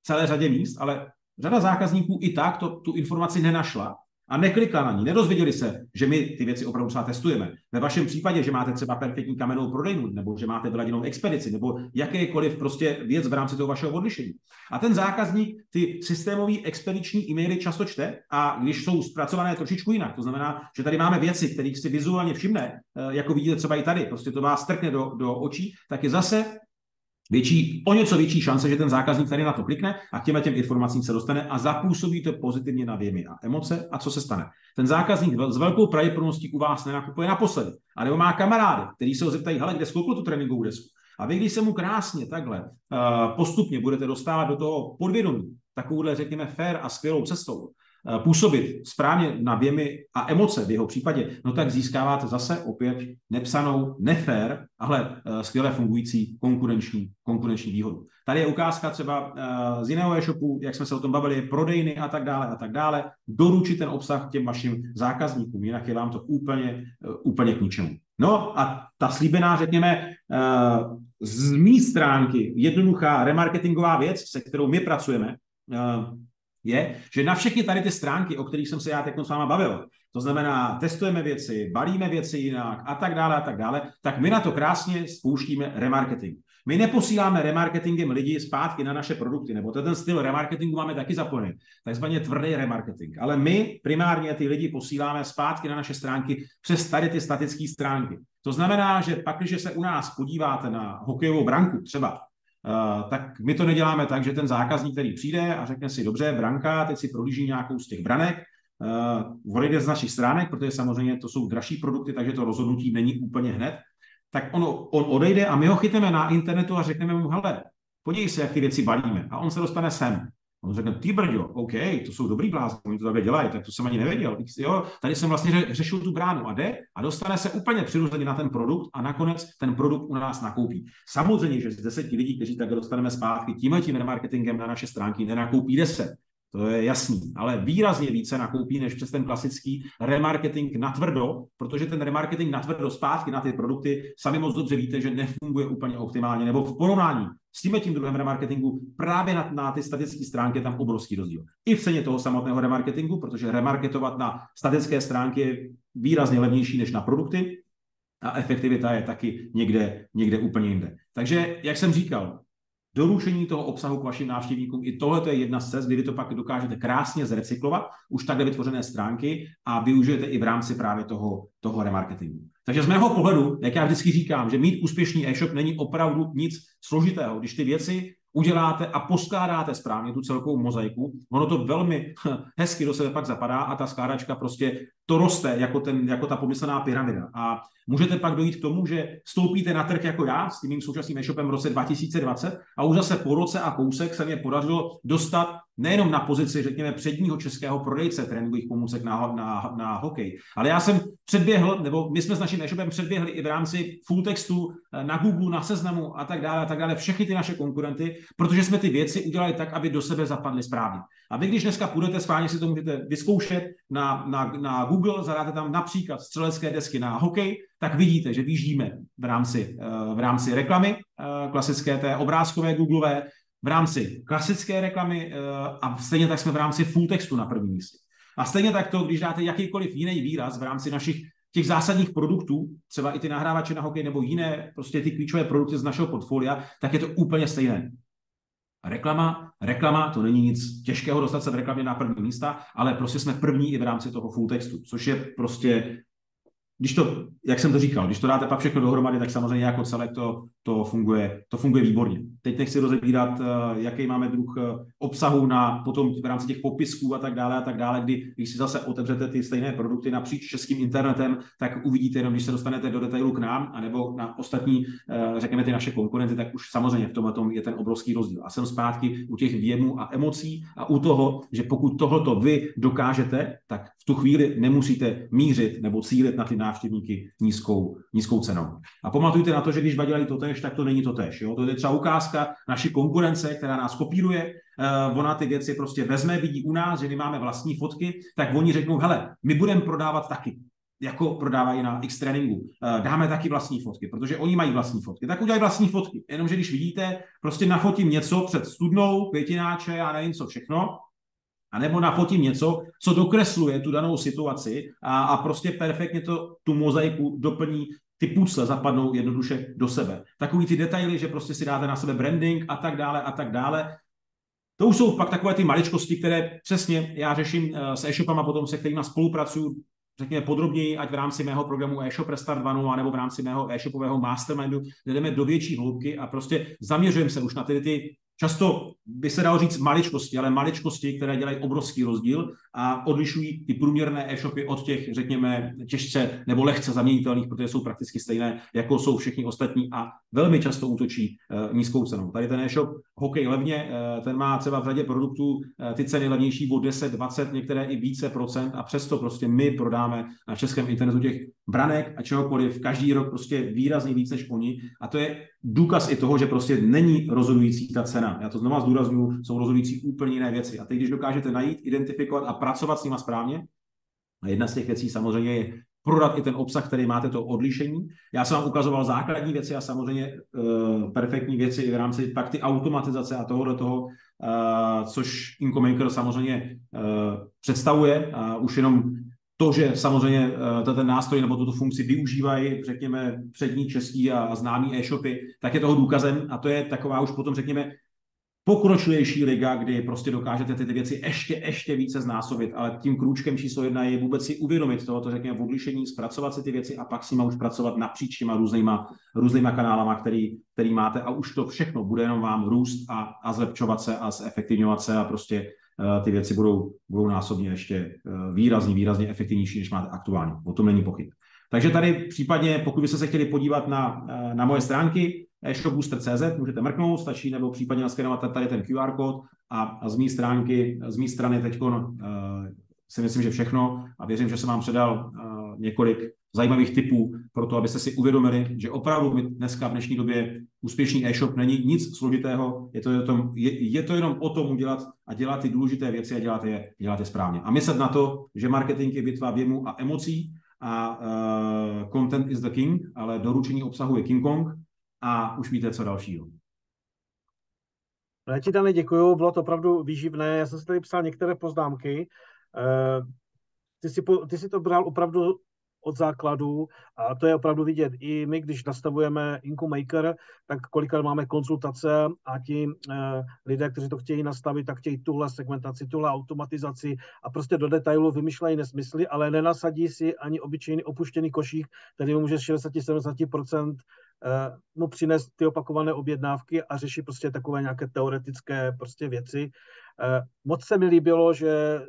[SPEAKER 2] celé řadě míst, ale řada zákazníků i tak tu informaci nenašla a neklikla na ní. Nedozvěděli se, že my ty věci opravdu třeba testujeme. Ve vašem případě, že máte třeba perfektní kamennou prodejnu, nebo že máte vyladěnou expedici, nebo jakékoliv prostě věc v rámci toho vašeho odlišení. A ten zákazník ty systémový expediční e-maily často čte a když jsou zpracované trošičku jinak, to znamená, že tady máme věci, kterých si vizuálně všimne, jako vidíte třeba i tady, prostě to vás strkne do očí, tak je zase o něco větší šance, že ten zákazník tady na to klikne a těm informacím se dostane a zapůsobí to pozitivně na věmy a emoce. A co se stane? Ten zákazník s velkou pravděpodobností u vás nenakupuje naposledy, anebo má kamarády, který se ho zeptají, hele, kde skoupil tu tréninkovou desku? A vy, když se mu krásně takhle postupně budete dostávat do toho podvědomí, takovouhle, řekněme, fair a skvělou cestou, působit správně na věmy a emoce v jeho případě, no tak získáváte zase opět nepsanou, nefér, ale skvěle fungující konkurenční výhodu. Tady je ukázka třeba z jiného e-shopu, jak jsme se o tom bavili, prodejny a tak dále, doručit ten obsah těm vašim zákazníkům, jinak je vám to úplně k ničemu. No a ta slíbená, řekněme, z mé stránky jednoduchá remarketingová věc, se kterou my pracujeme, je, že na všechny tady ty stránky, o kterých jsem se já teď s váma bavil, to znamená, testujeme věci, balíme věci jinak a tak dále, tak my na to krásně spouštíme remarketing. My neposíláme remarketingem lidi zpátky na naše produkty, nebo ten styl remarketingu máme taky zapojený, takzvaně tvrdý remarketing. Ale my primárně ty lidi posíláme zpátky na naše stránky přes tady ty statické stránky. To znamená, že pak, když se u nás podíváte na hokejovou branku třeba, tak my to neděláme tak, že ten zákazník, který přijde a řekne si, dobře, branka, teď si prohlíží nějakou z těch branek, odejde z našich stránek, protože samozřejmě to jsou dražší produkty, takže to rozhodnutí není úplně hned, tak on odejde a my ho chytneme na internetu a řekneme mu, hele, podívej se, jak ty věci balíme. A on se dostane sem. On řekne, ty brďo, OK, to jsou dobrý blázni, oni to takhle dělají, tak to jsem ani nevěděl. Jo, tady jsem vlastně řešil tu bránu a jde a dostane se úplně přirozeně na ten produkt a nakonec ten produkt u nás nakoupí. Samozřejmě, že z 10 lidí, kteří tak dostaneme zpátky tímhletím remarketingem na naše stránky, nenakoupí 10. To je jasný, ale výrazně více nakoupí než přes ten klasický remarketing natvrdo, protože ten remarketing natvrdo zpátky na ty produkty sami moc dobře víte, že nefunguje úplně optimálně, nebo v porovnání s tím druhém remarketingu právě na ty statické stránky je tam obrovský rozdíl. I v ceně toho samotného remarketingu, protože remarketovat na statické stránky je výrazně levnější než na produkty a efektivita je taky někde úplně jinde. Takže, jak jsem říkal, doručení toho obsahu k vašim návštěvníkům, i tohle je jedna z cest, kdy vy to pak dokážete krásně zrecyklovat, už takhle vytvořené stránky a využijete i v rámci právě toho remarketingu. Takže z mého pohledu, jak já vždycky říkám, že mít úspěšný e-shop není opravdu nic složitého. Když ty věci uděláte a poskládáte správně tu celkovou mozaiku, ono to velmi hezky do sebe pak zapadá a ta skládačka prostě to roste jako ta pomyslná pyramida. A můžete pak dojít k tomu, že vstoupíte na trh jako já s tím mým současným e-shopem v roce 2020 a už zase po roce a kousek se mě podařilo dostat nejenom na pozici, řekněme, předního českého prodejce tréninkových pomůcek na hokej, ale já jsem předběhl, nebo my jsme s naším e-shopem předběhli i v rámci full textu na Google, na Seznamu a tak dále, všechny ty naše konkurenty, protože jsme ty věci udělali tak, aby do sebe zapadly správně. A vy, když dneska půjdete, schválně si to můžete vyzkoušet na Google, zadáte tam například střelecké desky na hokej, tak vidíte, že vyjíždíme v rámci reklamy, klasické té obrázkové Googleové, v rámci klasické reklamy a stejně tak jsme v rámci full textu na prvním místě. A stejně tak to, když dáte jakýkoliv jiný výraz v rámci našich těch zásadních produktů, třeba i ty nahrávače na hokej nebo jiné, prostě ty klíčové produkty z našeho portfolia, tak je to úplně stejné. Reklama, to není nic těžkého dostat se v reklamě na první místa, ale prostě jsme první i v rámci toho full textu, což je prostě, jak jsem to říkal, když to dáte pak všechno dohromady, tak samozřejmě jako celek to funguje výborně. Teď nechci rozebírat, jaký máme druh obsahu potom v rámci těch popisků a tak dále, když si zase otevřete ty stejné produkty napříč českým internetem, tak uvidíte jenom, když se dostanete do detailu k nám, anebo na ostatní, řekněme, ty naše konkurenty, tak už samozřejmě v tomhle je ten obrovský rozdíl. A jsem zpátky u těch věmů a emocí a u toho, že pokud tohleto vy dokážete, tak v tu chvíli nemusíte mířit nebo cílit na ty návštěvníky nízkou cenou. A pamatujte na to, že když dělají totéž, tak to není totéž. Jo? To je třeba ukázka naší konkurence, která nás kopíruje. Ona ty věci prostě vezme, vidí u nás, že my máme vlastní fotky, tak oni řeknou, hele, my budeme prodávat taky, jako prodávají na X-Trainingu. Dáme taky vlastní fotky, protože oni mají vlastní fotky. Tak udělají vlastní fotky. Jenomže když vidíte, prostě nafotím něco před studnou, květináče a nevím co všechno, a nebo nafotím něco, co dokresluje tu danou situaci a prostě perfektně tu mozaiku doplní, ty pucle zapadnou jednoduše do sebe. Takový ty detaily, že prostě si dáte na sebe branding a tak dále. To už jsou pak takové ty maličkosti, které přesně já řeším s e-shopama potom, se kterými spolupracuju, řekněme podrobněji, ať v rámci mého programu e-shop Restart 2.0 nebo v rámci mého e-shopového mastermindu, kde jdeme do větší hloubky a prostě zaměřujeme se už na ty často by se dalo říct maličkosti, ale maličkosti, které dělají obrovský rozdíl a odlišují ty průměrné e-shopy od těch, řekněme, těžce nebo lehce zaměnitelných, protože jsou prakticky stejné, jako jsou všichni ostatní a velmi často útočí nízkou cenou. Tady ten e-shop Hokej levně, ten má třeba v řadě produktů ty ceny levnější o 10, 20, některé i více procent a přesto prostě my prodáme na českém internetu těch branek a čehokoliv každý rok prostě výrazně víc než oni a to je důkaz i toho, že prostě není rozhodující ta cena. Já to znova zdůraznuju, jsou rozhodující úplně jiné věci. A teď, když dokážete najít, identifikovat a pracovat s nima správně, a jedna z těch věcí samozřejmě je prodat i ten obsah, který máte to odlišení. Já jsem vám ukazoval základní věci a samozřejmě perfektní věci i v rámci pak ty automatizace a toho, což Incomaker samozřejmě představuje. Už jenom to, že samozřejmě ten nástroj nebo tuto funkci využívají, řekněme, přední český a známý e-shopy, tak je toho důkazem a to je taková už potom, řekněme, pokročilejší liga, kdy prostě dokážete ty věci ještě více znásobit, ale tím krůčkem číslo 1 je vůbec si uvědomit tohoto, řekněme, v odlišení, zpracovat si ty věci a pak s nima už pracovat napříč těma různýma kanálama, který máte a už to všechno bude jenom vám růst a zlepšovat se a zefektivňovat se a prostě ty věci budou násobně ještě výrazně efektivnější, než máte aktuálně. O tom není pochyb. Takže tady případně, pokud byste se chtěli podívat na moje stránky, e-shopbooster.cz, můžete mrknout, stačí, nebo případně naskenovat tady ten QR kód a z mé strany teď si myslím, že všechno a věřím, že jsem vám předal několik zajímavých tipů pro to, abyste si uvědomili, že opravdu dneska v dnešní době úspěšný e-shop není nic složitého, je to jenom o tom udělat a dělat ty důležité věci a dělat je správně. A myslet na to, že marketing je bitva věmu a emocí a content is the king, ale doručení obsahu je King Kong a už víte, co dalšího.
[SPEAKER 1] Já ti, Dane, děkuju, bylo to opravdu výživné. Já jsem si tady psal některé poznámky. Ty si to bral opravdu od základu a to je opravdu vidět. I my, když nastavujeme Incomaker, tak kolikrát máme konzultace a ti lidé, kteří to chtějí nastavit, tak chtějí tuhle segmentaci, tuhle automatizaci a prostě do detailu vymýšlejí nesmysly, ale nenasadí si ani obyčejný opuštěný košík, který může 60-70% mu přinést ty opakované objednávky a řeší prostě takové nějaké teoretické prostě věci. Moc se mi líbilo, že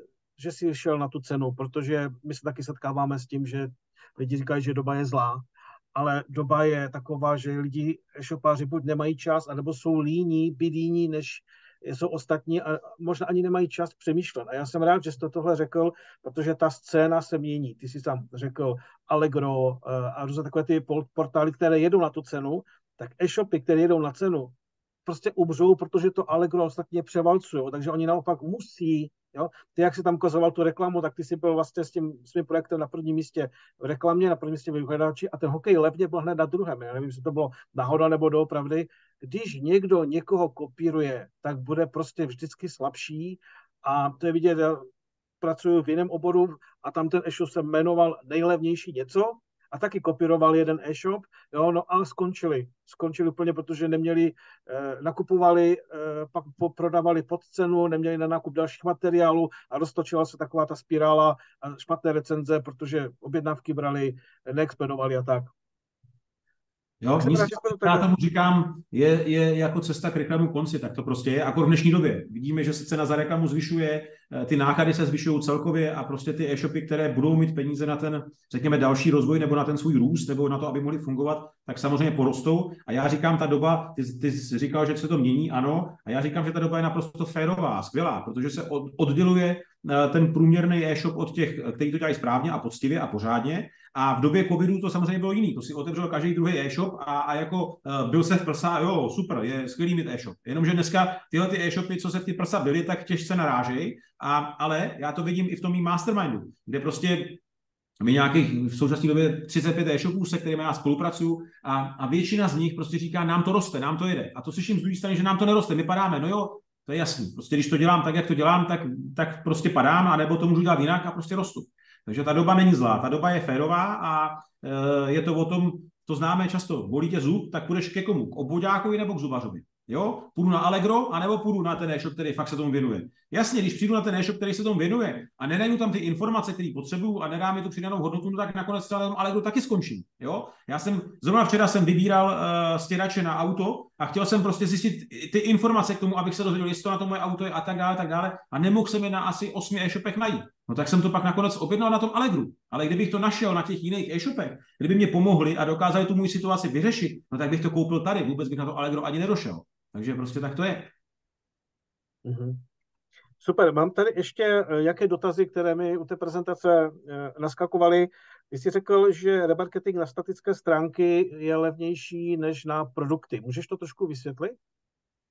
[SPEAKER 1] si šel na tu cenu, protože my se taky setkáváme s tím, že lidi říkají, že doba je zlá, ale doba je taková, že lidi, e-shopáři buď nemají čas, anebo jsou líní, bydíní, než jsou ostatní a možná ani nemají čas přemýšlet. A já jsem rád, že jsi to tohle řekl, protože ta scéna se mění. Ty jsi sám řekl Allegro a různé takové ty portály, které jedou na tu cenu, tak e-shopy, které jedou na cenu, prostě umřou, protože to Allegro ostatně převalcují, takže oni naopak musí. Jo? Ty, jak jsi tam ukazoval tu reklamu, tak ty jsi byl vlastně s tím svým projektem na prvním místě v reklamě, na prvním místě v vyhledáči a ten hokej levně byl hned na druhém. Já nevím, jestli to bylo náhoda nebo doopravdy. Když někdo někoho kopíruje, tak bude prostě vždycky slabší a to je vidět, já pracuji v jiném oboru a tam ten e-shop se jmenoval nejlevnější něco a taky kopíroval jeden e-shop, jo, no a skončili úplně, protože neměli, nakupovali, pak prodávali pod cenu, neměli na nákup dalších materiálů a roztočila se taková ta spirála a špatné recenze, protože objednávky brali, neexpedovali a tak.
[SPEAKER 2] Jo, já tomu říkám, je jako cesta k reklamu konci, tak to prostě je. Jako v dnešní době vidíme, že se cena za reklamu zvyšuje, ty náklady se zvyšují celkově a prostě ty e-shopy, které budou mít peníze na ten, řekněme, další rozvoj nebo na ten svůj růst nebo na to, aby mohli fungovat, tak samozřejmě porostou. A já říkám, ta doba, ty jsi říkal, že se to mění, ano, a já říkám, že ta doba je naprosto férová, skvělá, protože se odděluje ten průměrný e-shop od těch, kteří to dělají správně a poctivě a pořádně. A v době covidu to samozřejmě bylo jiný. To si otevřel každý druhý e-shop a jako byl se v prsa, jo, super, je skvělý mít e-shop. Jenomže dneska tyhle ty e-shopy, co se ty prsa byly, tak těžce narážejí. Ale já to vidím i v tom mým mastermindu, kde prostě my nějakých v současné době 35 e-shopů, se kterými já spolupracuju a většina z nich prostě říká, nám to roste, nám to jede. A to slyším z druhé strany, že nám to neroste, my padáme. No jo, to je jasný. Prostě když to dělám tak, jak to dělám, tak prostě padám, anebo to můžu dělat jinak a prostě rostu. Takže ta doba není zlá, ta doba je férová a je to o tom, to známe často, bolí tě zub, tak půjdeš ke komu? K obvoďákovi nebo k zubařovi? Jo? Půjdu na Allegro, anebo půjdu na ten e-shop, který fakt se tomu věnuje. Jasně, když přijdu na ten e-shop, který se tomu věnuje a nenajdu tam ty informace, které potřebuju a nedá mi tu přidanou hodnotu, tak nakonec třeba Allegro taky skončím. Jo? Zrovna včera jsem vybíral stěrače na auto a chtěl jsem prostě zjistit ty informace k tomu, abych se dozvěděl, jestli to na to moje auto je a tak dále a nemohl jsem je na asi 8 e-shopech najít. No tak jsem to pak nakonec objednal na tom Allegru. Ale kdybych to našel na těch jiných e-shopech, kdyby mě pomohli a dokázali tu můj situaci vyřešit, no tak bych to koupil tady, vůbec bych na to Allegro ani nedošel. Takže prostě tak to je.
[SPEAKER 1] Mm-hmm. Super, mám tady ještě jaké dotazy, které mi u té prezentace naskakovaly. Ty jsi řekl, že remarketing na statické stránky je levnější než na produkty. Můžeš to trošku vysvětlit?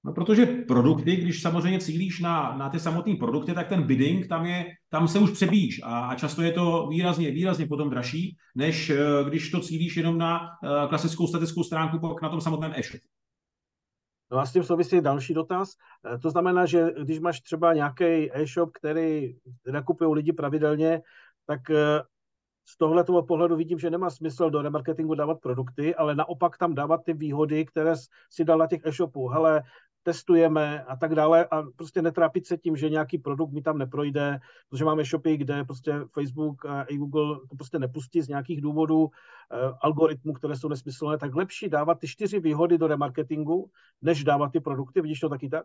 [SPEAKER 2] No, protože produkty, když samozřejmě cílíš na ty samotné produkty, tak ten bidding, tam se už přebíjíš a často je to výrazně potom dražší, než když to cílíš jenom na klasickou statickou stránku na tom samotném e-shopu.
[SPEAKER 1] No a s tím souvisí další dotaz. To znamená, že když máš třeba nějaký e-shop, který nakupují lidi pravidelně, tak z tohoto pohledu vidím, že nemá smysl do remarketingu dávat produkty, ale naopak tam dávat ty výhody, které si dal na těch e-shopů. Hele, testujeme a tak dále a prostě netrápit se tím, že nějaký produkt mi tam neprojde, protože máme shopy, kde prostě Facebook a Google to prostě nepustí z nějakých důvodů, algoritmů, které jsou nesmyslné, tak lepší dávat ty 4 výhody do remarketingu, než dávat ty produkty. Vidíš to taky tak?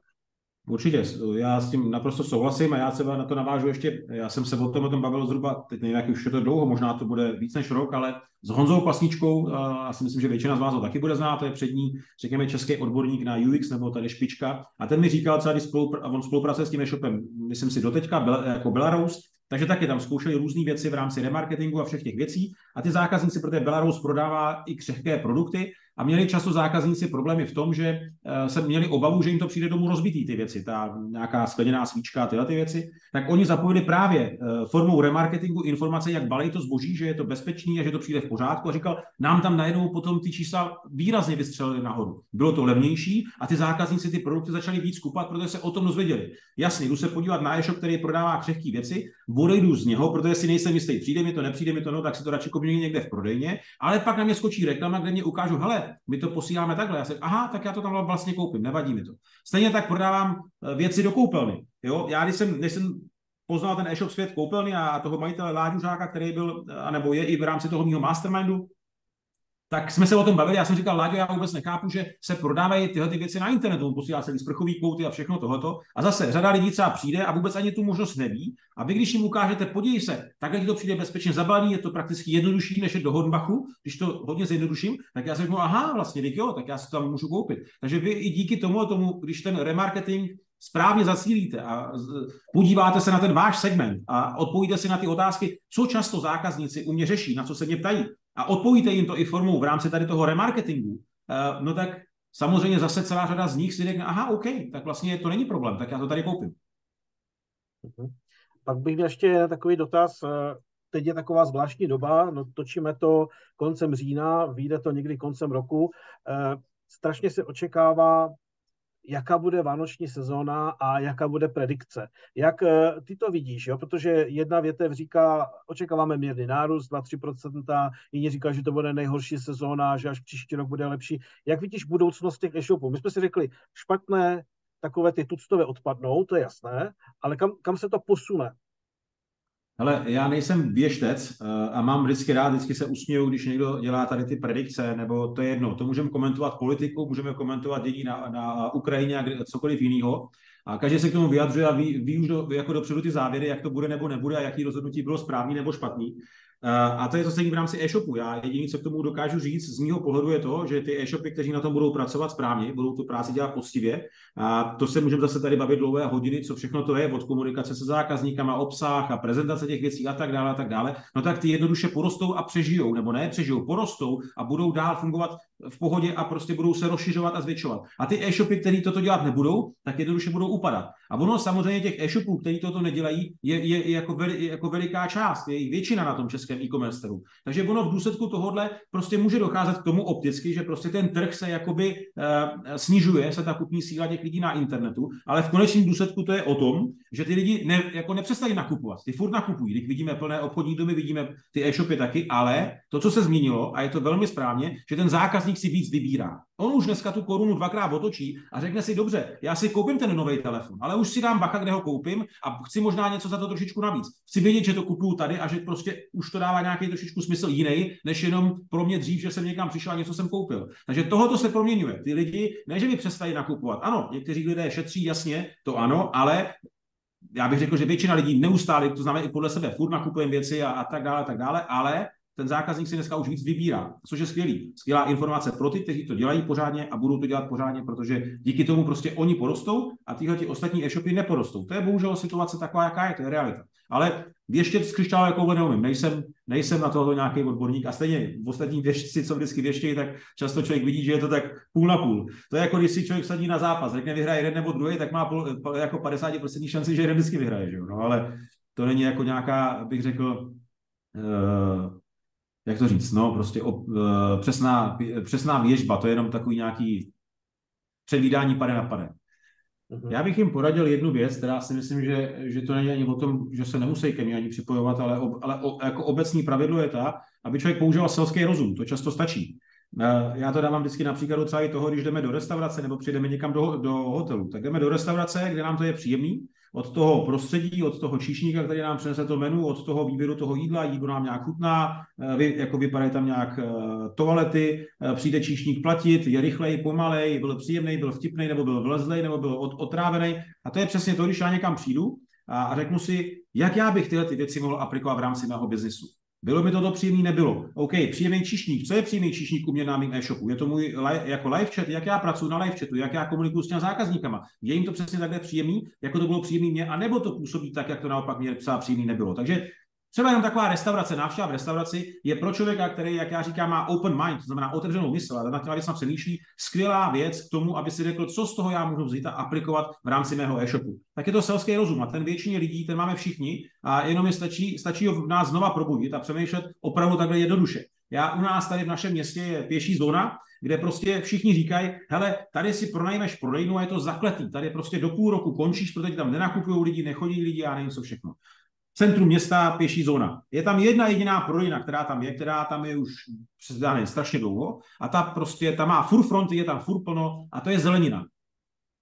[SPEAKER 2] Určitě, já s tím naprosto souhlasím a já třeba na to navážu ještě, já jsem se o tom bavil zhruba, teď nevím, jak už je to dlouho, možná to bude víc než rok, ale s Honzou Pasničkou, já si myslím, že většina z vás ho taky bude znát, to je přední, řekněme, český odborník na UX nebo tady špička a ten mi říkal, třeba, když on spolupracuje s tím e-shopem, myslím si doteďka, jako Belarus, takže taky tam zkoušeli různé věci v rámci remarketingu a všech těch věcí a ty zákazníci, protože Belarus prodává i křehké produkty, a měli často zákazníci problémy v tom, že se měli obavu, že jim to přijde domů rozbitý ty věci, ta nějaká skleněná svíčka, tyhle ty věci, tak oni zapojili právě formou remarketingu informace, jak balí to zboží, že je to bezpečný a že to přijde v pořádku a říkal, nám tam najednou potom ty čísla výrazně vystřelily nahoru. Bylo to levnější a ty zákazníci ty produkty začali víc kupat, protože se o tom dozvěděli. Jasně, jdu se podívat na e-shop, který prodává křehké věci, odejdu z něho, protože si nejsem jistý, přijde mi to, no, tak si to radši koupím někde v prodejně, ale pak na mě skočí reklama, kde mě ukážu, hele, my to posíláme takhle. Já jsem, aha, tak já to tam vlastně koupím, nevadí mi to. Stejně tak prodávám věci do koupelny. Jo? Já když jsem poznal ten e-shop svět koupelny a toho majitele Láďu Žáka, který byl, anebo je i v rámci toho mýho mastermindu, tak jsme se o tom bavili. Já jsem říkal, Láďo, já vůbec nechápu, že se prodávají tyhle ty věci na internetu. Posílá se sprchový kouty a všechno tohoto. A zase řada lidí třeba přijde a vůbec ani tu možnost neví. A vy, když jim ukážete, podívej se, takhle ti to přijde bezpečně zabalený, je to prakticky jednodušší než je do Hornbachu. Když to hodně zjednoduším, tak já si řeknu, aha, vlastně, jo, tak já si to tam můžu koupit. Takže vy i díky tomu, když ten remarketing správně zacílíte a podíváte se na ten váš segment a odpovíte si na ty otázky, co často zákazníci u mě řeší, na co se mě ptají, a odpovíte jim to i formou v rámci tady toho remarketingu, no tak samozřejmě zase celá řada z nich si řekne, aha, OK, tak vlastně to není problém, tak já to tady koupím.
[SPEAKER 1] Pak bych měl ještě takový dotaz. Teď je taková zvláštní doba, no, točíme to koncem října, vyjde to někdy koncem roku. Strašně se očekává, jaká bude vánoční sezóna a jaká bude predikce. Jak ty to vidíš? Jo? Protože jedna větev říká, očekáváme mírný nárůst, 2-3%, jiní říká, že to bude nejhorší sezóna, že až příští rok bude lepší. Jak vidíš budoucnost těch e-shopů? My jsme si řekli, špatné takové ty tuctové odpadnou, to je jasné, ale kam se to posune?
[SPEAKER 2] Hele, já nejsem věštec a mám vždycky se usměju, když někdo dělá tady ty predikce, nebo to je jedno. To můžeme komentovat politiku, můžeme komentovat dění na Ukrajině a cokoliv jiného. A každý se k tomu vyjadřuje a ví už jako dopředu ty závěry, jak to bude nebo nebude a jaký rozhodnutí bylo správný nebo špatný. A to je to stejné v rámci e-shopu. Já jediné, co k tomu dokážu říct z mého pohledu, je to, že ty e-shopy, kteří na tom budou pracovat správně, budou tu práci dělat poctivě. A to se můžeme zase tady bavit dlouhé hodiny, co všechno to je, od komunikace se zákazníkama, obsah a prezentace těch věcí a tak dále. No tak ty jednoduše porostou a přežijou, nebo ne přežijou, porostou a budou dál fungovat v pohodě a prostě budou se rozšiřovat a zvětšovat. A ty e-shopy, které toto dělat nebudou, tak jednoduše budou upadat. A ono samozřejmě těch e-shopů, kteří toto nedělají, je jako veliká část, je většina na tom českém e-commerce trhu. Takže ono v důsledku tohohle prostě může docházet k tomu opticky, že prostě ten trh se jakoby snižuje, se ta kupní síla těch lidí na internetu, ale v konečném důsledku to je o tom, že ty lidi nepřestají nakupovat. Ty furt nakupují. Když vidíme plné obchodní domy, vidíme ty e-shopy taky, ale to, co se změnilo, a je to velmi správně, že ten zákaz zákazník si víc vybírá. On už dneska tu korunu dvakrát otočí a řekne si, dobře, já si koupím ten nový telefon, ale už si dám bacha, kde ho koupím a chci možná něco za to trošičku navíc. Chci vědět, že to kupuju tady a že prostě už to dává nějaký trošičku smysl jiný, než jenom pro mě dřív, že jsem někam přišel a něco jsem koupil. Takže tohoto se proměňuje. Ty lidi, ne, že by přestali nakupovat. Ano, někteří lidé šetří, jasně, to ano, ale já bych řekl, že většina lidí neustále, to znamená i podle sebe, furt nakupujeme věci a tak dále, ale ten zákazník si dneska už víc vybírá, což je skvělý. Skvělá informace pro ty, kteří to dělají pořádně a budou to dělat pořádně, protože díky tomu prostě oni porostou a tyhle ti ostatní e-shopy neporostou. To je bohužel situace taková, jaká je, to je realita. Ale věštět z křišťálu jako neumím, nejsem na tohle nějaký odborník a stejně v ostatní věštci, co vždycky věštějí, tak často člověk vidí, že je to tak půl na půl. To je jako když si člověk sadí na zápas, řekne vyhraje jeden nebo druhý, tak má jako 50% šanci, že jeden vždycky vyhraje, že jo? No, ale to není jako nějaká, bych řekl, jak to říct, no prostě přesná věžba, to je jenom takový nějaký předvídání pade na pade. Já bych jim poradil jednu věc, která si myslím, že to není ani o tom, že se nemusí ke mně ani připojovat, ale jako obecný pravidlo je ta, aby člověk používal selský rozum, to často stačí. Já to dávám vždycky na příkladu třeba i toho, když jdeme do restaurace nebo přijdeme někam do hotelu, tak jdeme do restaurace, kde nám to je příjemný, od toho prostředí, od toho číšníka, který nám přinese to menu, od toho výběru toho jídla, jídlo nám nějak chutná, jako vypadají tam nějak toalety, přijde číšník platit, je rychlej, pomalej, byl příjemný, byl vtipný, nebo byl vlezlej, nebo byl otrávený. A to je přesně to, když já někam přijdu a řeknu si, jak já bych tyhle ty věci mohl aplikovat v rámci mého biznesu. Bylo mi toto příjemný, nebylo. OK, příjemný číšník. Co je příjemný číšník u mě na mým e-shopu? Je to můj jako live chat, jak já pracuji na live chatu, jak já komunikuju s těmi zákazníkama. Je jim to přesně takhle příjemný, jako to bylo příjemný mě, anebo to působí tak, jak to naopak mě psá příjemný nebylo. Takže třeba jenom taková restaurace, návštěva v restauraci je pro člověka, který, jak já říkám, má open mind, to znamená otevřenou mysl, a na těma věcma přemýšlí, skvělá věc k tomu, aby si řekl, co z toho já můžu vzít a aplikovat v rámci mého e-shopu. Tak je to selský rozum a ten většině lidí, ten máme všichni a jenom je stačí ho v nás znova probudit a přemýšlet opravdu takhle jednoduše. U nás tady v našem městě je pěší zóna, kde prostě všichni říkají, hele, tady si pronajmeš prodejnu a je to zakletý, tady prostě do půl roku končíš, protože tam nenakupují lidi, nechodí lidi a nevím co všechno. Centrum města, pěší zóna. Je tam jedna jediná prodejna, která tam je už strašně dlouho a ta má furt fronty, je tam furt plno a to je zelenina.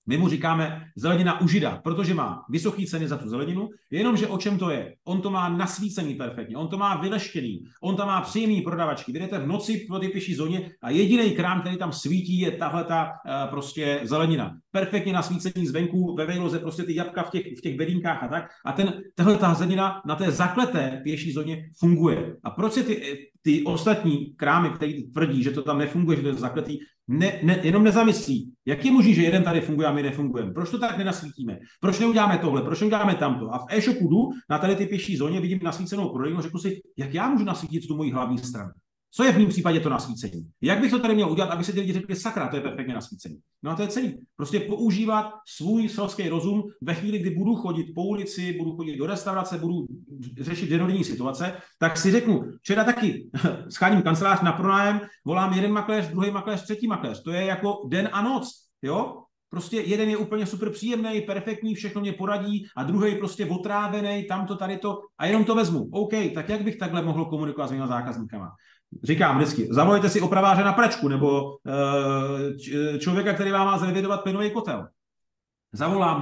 [SPEAKER 2] My mu říkáme zelenina u Žida, protože má vysoké ceny za tu zeleninu, jenomže o čem to je? On to má nasvícený perfektně, on to má vyleštěný, on tam má příjemný prodavačky. Vy jdete v noci po té pěší zóně a jediný krám, který tam svítí, je tahleta prostě zelenina. Perfektně nasvícený zvenku, ve vejloze prostě ty jabka v těch bedínkách a tak. A tahleta zelenina na té zakleté pěší zóně funguje. A proč se ty ostatní krámy, který tvrdí, že to tam nefunguje, že to je zakletý, jenom nezamyslí. Jak je možné, že jeden tady funguje a my nefungujeme? Proč to tak nenasvítíme? Proč neuděláme tohle? Proč neuděláme tamto? A v e-shopu jdu na tady ty pěší zóně, vidím nasvícenou prodejnu a řeknu si, jak já můžu nasvítit tu moji hlavní stranu? Co je v mém případě to nasvícení? Jak bych to tady měl udělat, aby se ty lidi řekli, sakra, to je perfektně nasvícení. No a to je celý. Prostě používat svůj selský rozum ve chvíli, kdy budu chodit po ulici, budu chodit do restaurace, budu řešit dennodenní situace, tak si řeknu, včera taky scháním kancelář na pronájem, volám jeden makléř, druhý makléř, třetí makléř. To je jako den a noc, jo? Prostě jeden je úplně super příjemný, perfektní, všechno mě poradí a druhý prostě otrávený, tamto, tady to a jenom to vezmu. OK, tak jak bych takhle mohl komunikovat s mými zákazníkama? Říkám vždycky, zavolejte si opraváře na pračku nebo člověka, který vám má zrevidovat plynový kotel.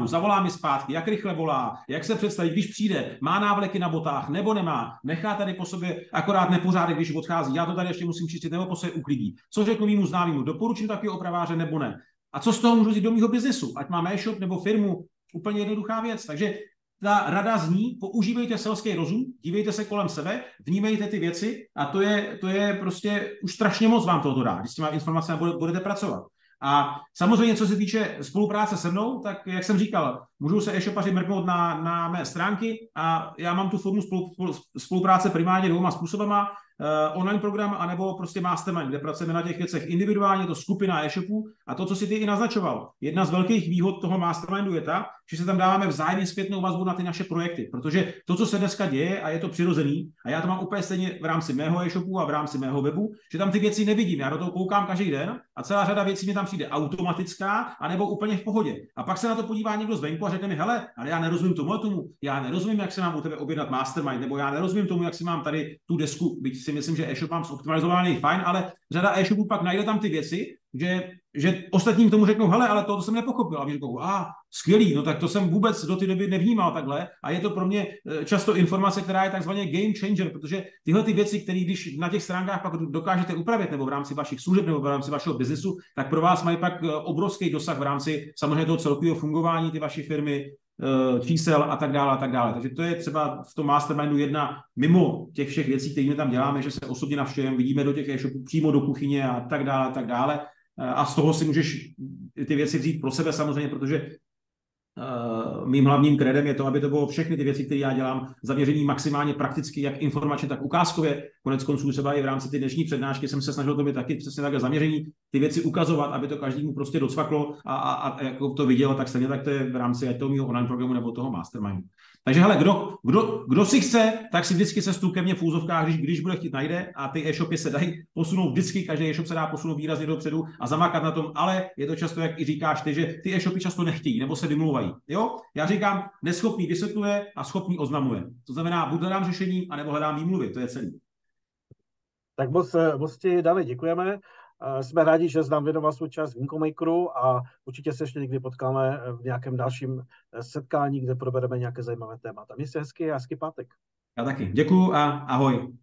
[SPEAKER 2] Zavolám mi zpátky, jak rychle volá, jak se představí, když přijde, má návleky na botách nebo nemá, nechá tady po sobě akorát nepořádek, když odchází, já to tady ještě musím čistit nebo po sobě uklidí. Co řeknu mému známému, doporučím takového opraváře nebo ne. A co z toho můžu vzít do mýho biznesu, ať mám e-shop nebo firmu, úplně jednoduchá věc. Takže ta rada zní, používejte selský rozum, dívejte se kolem sebe, vnímejte ty věci a to je prostě už strašně moc vám toho dá, když s těma informacemi budete pracovat. A samozřejmě, co se týče spolupráce se mnou, tak jak jsem říkal, můžou se e-shopaři mrknout na mé stránky a já mám tu formu spolupráce primárně dvouma způsobama, online program, anebo prostě mastermind, kde pracujeme na těch věcech individuálně, to skupina e-shopů a to, co si ty i naznačoval. Jedna z velkých výhod toho mastermindu je ta, že se tam dáváme vzájemně zpětnou vazbu na ty naše projekty, protože to, co se dneska děje a je to přirozený, a já to mám úplně stejně v rámci mého e-shopu a v rámci mého webu, že tam ty věci nevidím, já do toho koukám každý den a celá řada věcí mi tam přijde automatická, anebo úplně v pohodě. A pak se na to podívá někdo zvenku a a řekne mi, hele, ale já nerozumím tomu, já nerozumím, jak se mám u tebe objednat mastermind, nebo já nerozumím tomu, jak si mám tady tu desku, byť si myslím, že e-shop mám zoptimalizovaný fajn, ale řada e-shopů pak najde tam ty věci, že ostatním tomu řeknou, hele, ale to jsem nepochopil. A mi řeknou, skvělý, no tak to jsem vůbec do té doby nevnímal takhle. A je to pro mě často informace, která je takzvaně game changer, protože tyhle ty věci, které když na těch stránkách pak dokážete upravit, nebo v rámci vašich služeb, nebo v rámci vašeho biznesu, tak pro vás mají pak obrovský dosah v rámci samozřejmě toho celkového fungování ty vaší firmy, čísel a tak dále, a tak dále. Takže to je třeba v tom mastermindu jedna mimo těch všech věcí, které my tam děláme, že se osobně navštěvujeme, vidíme do těch e-shopů přímo do kuchyně a tak dále, a tak dále. A z toho si můžeš ty věci vzít pro sebe samozřejmě, protože mým hlavním kredem je to, aby to bylo všechny ty věci, které já dělám, zaměření maximálně prakticky, jak informačně, tak ukázkově. Konec konců třeba i v rámci té dnešní přednášky jsem se snažil to být taky přesně takhle zaměření, ty věci ukazovat, aby to každému prostě docvaklo a jako to viděl, tak stejně tak to je v rámci ať toho mého online programu nebo toho mastermindu. Takže hele, kdo si chce, tak si vždycky cestu ke mně v úzovkách, když bude chtít, najde a ty e-shopy se dají posunout vždycky, každý e-shop se dá posunout výrazně dopředu a zamakat na tom, ale je to často, jak i říkáš ty, že ty e-shopy často nechtějí nebo se vymlouvají. Jo? Já říkám, neschopný vysvětluje a schopný oznamuje. To znamená, buď hledám řešení, anebo hledám výmluvy, to je celý.
[SPEAKER 1] Tak moc ti, David, děkujeme. Jsme rádi, že jsi nám věnoval svůj čas v Incomakeru a určitě se ještě někdy potkáme v nějakém dalším setkání, kde probereme nějaké zajímavé témata. Mějte se hezky a hezký pátek.
[SPEAKER 2] Já taky. Děkuju a ahoj.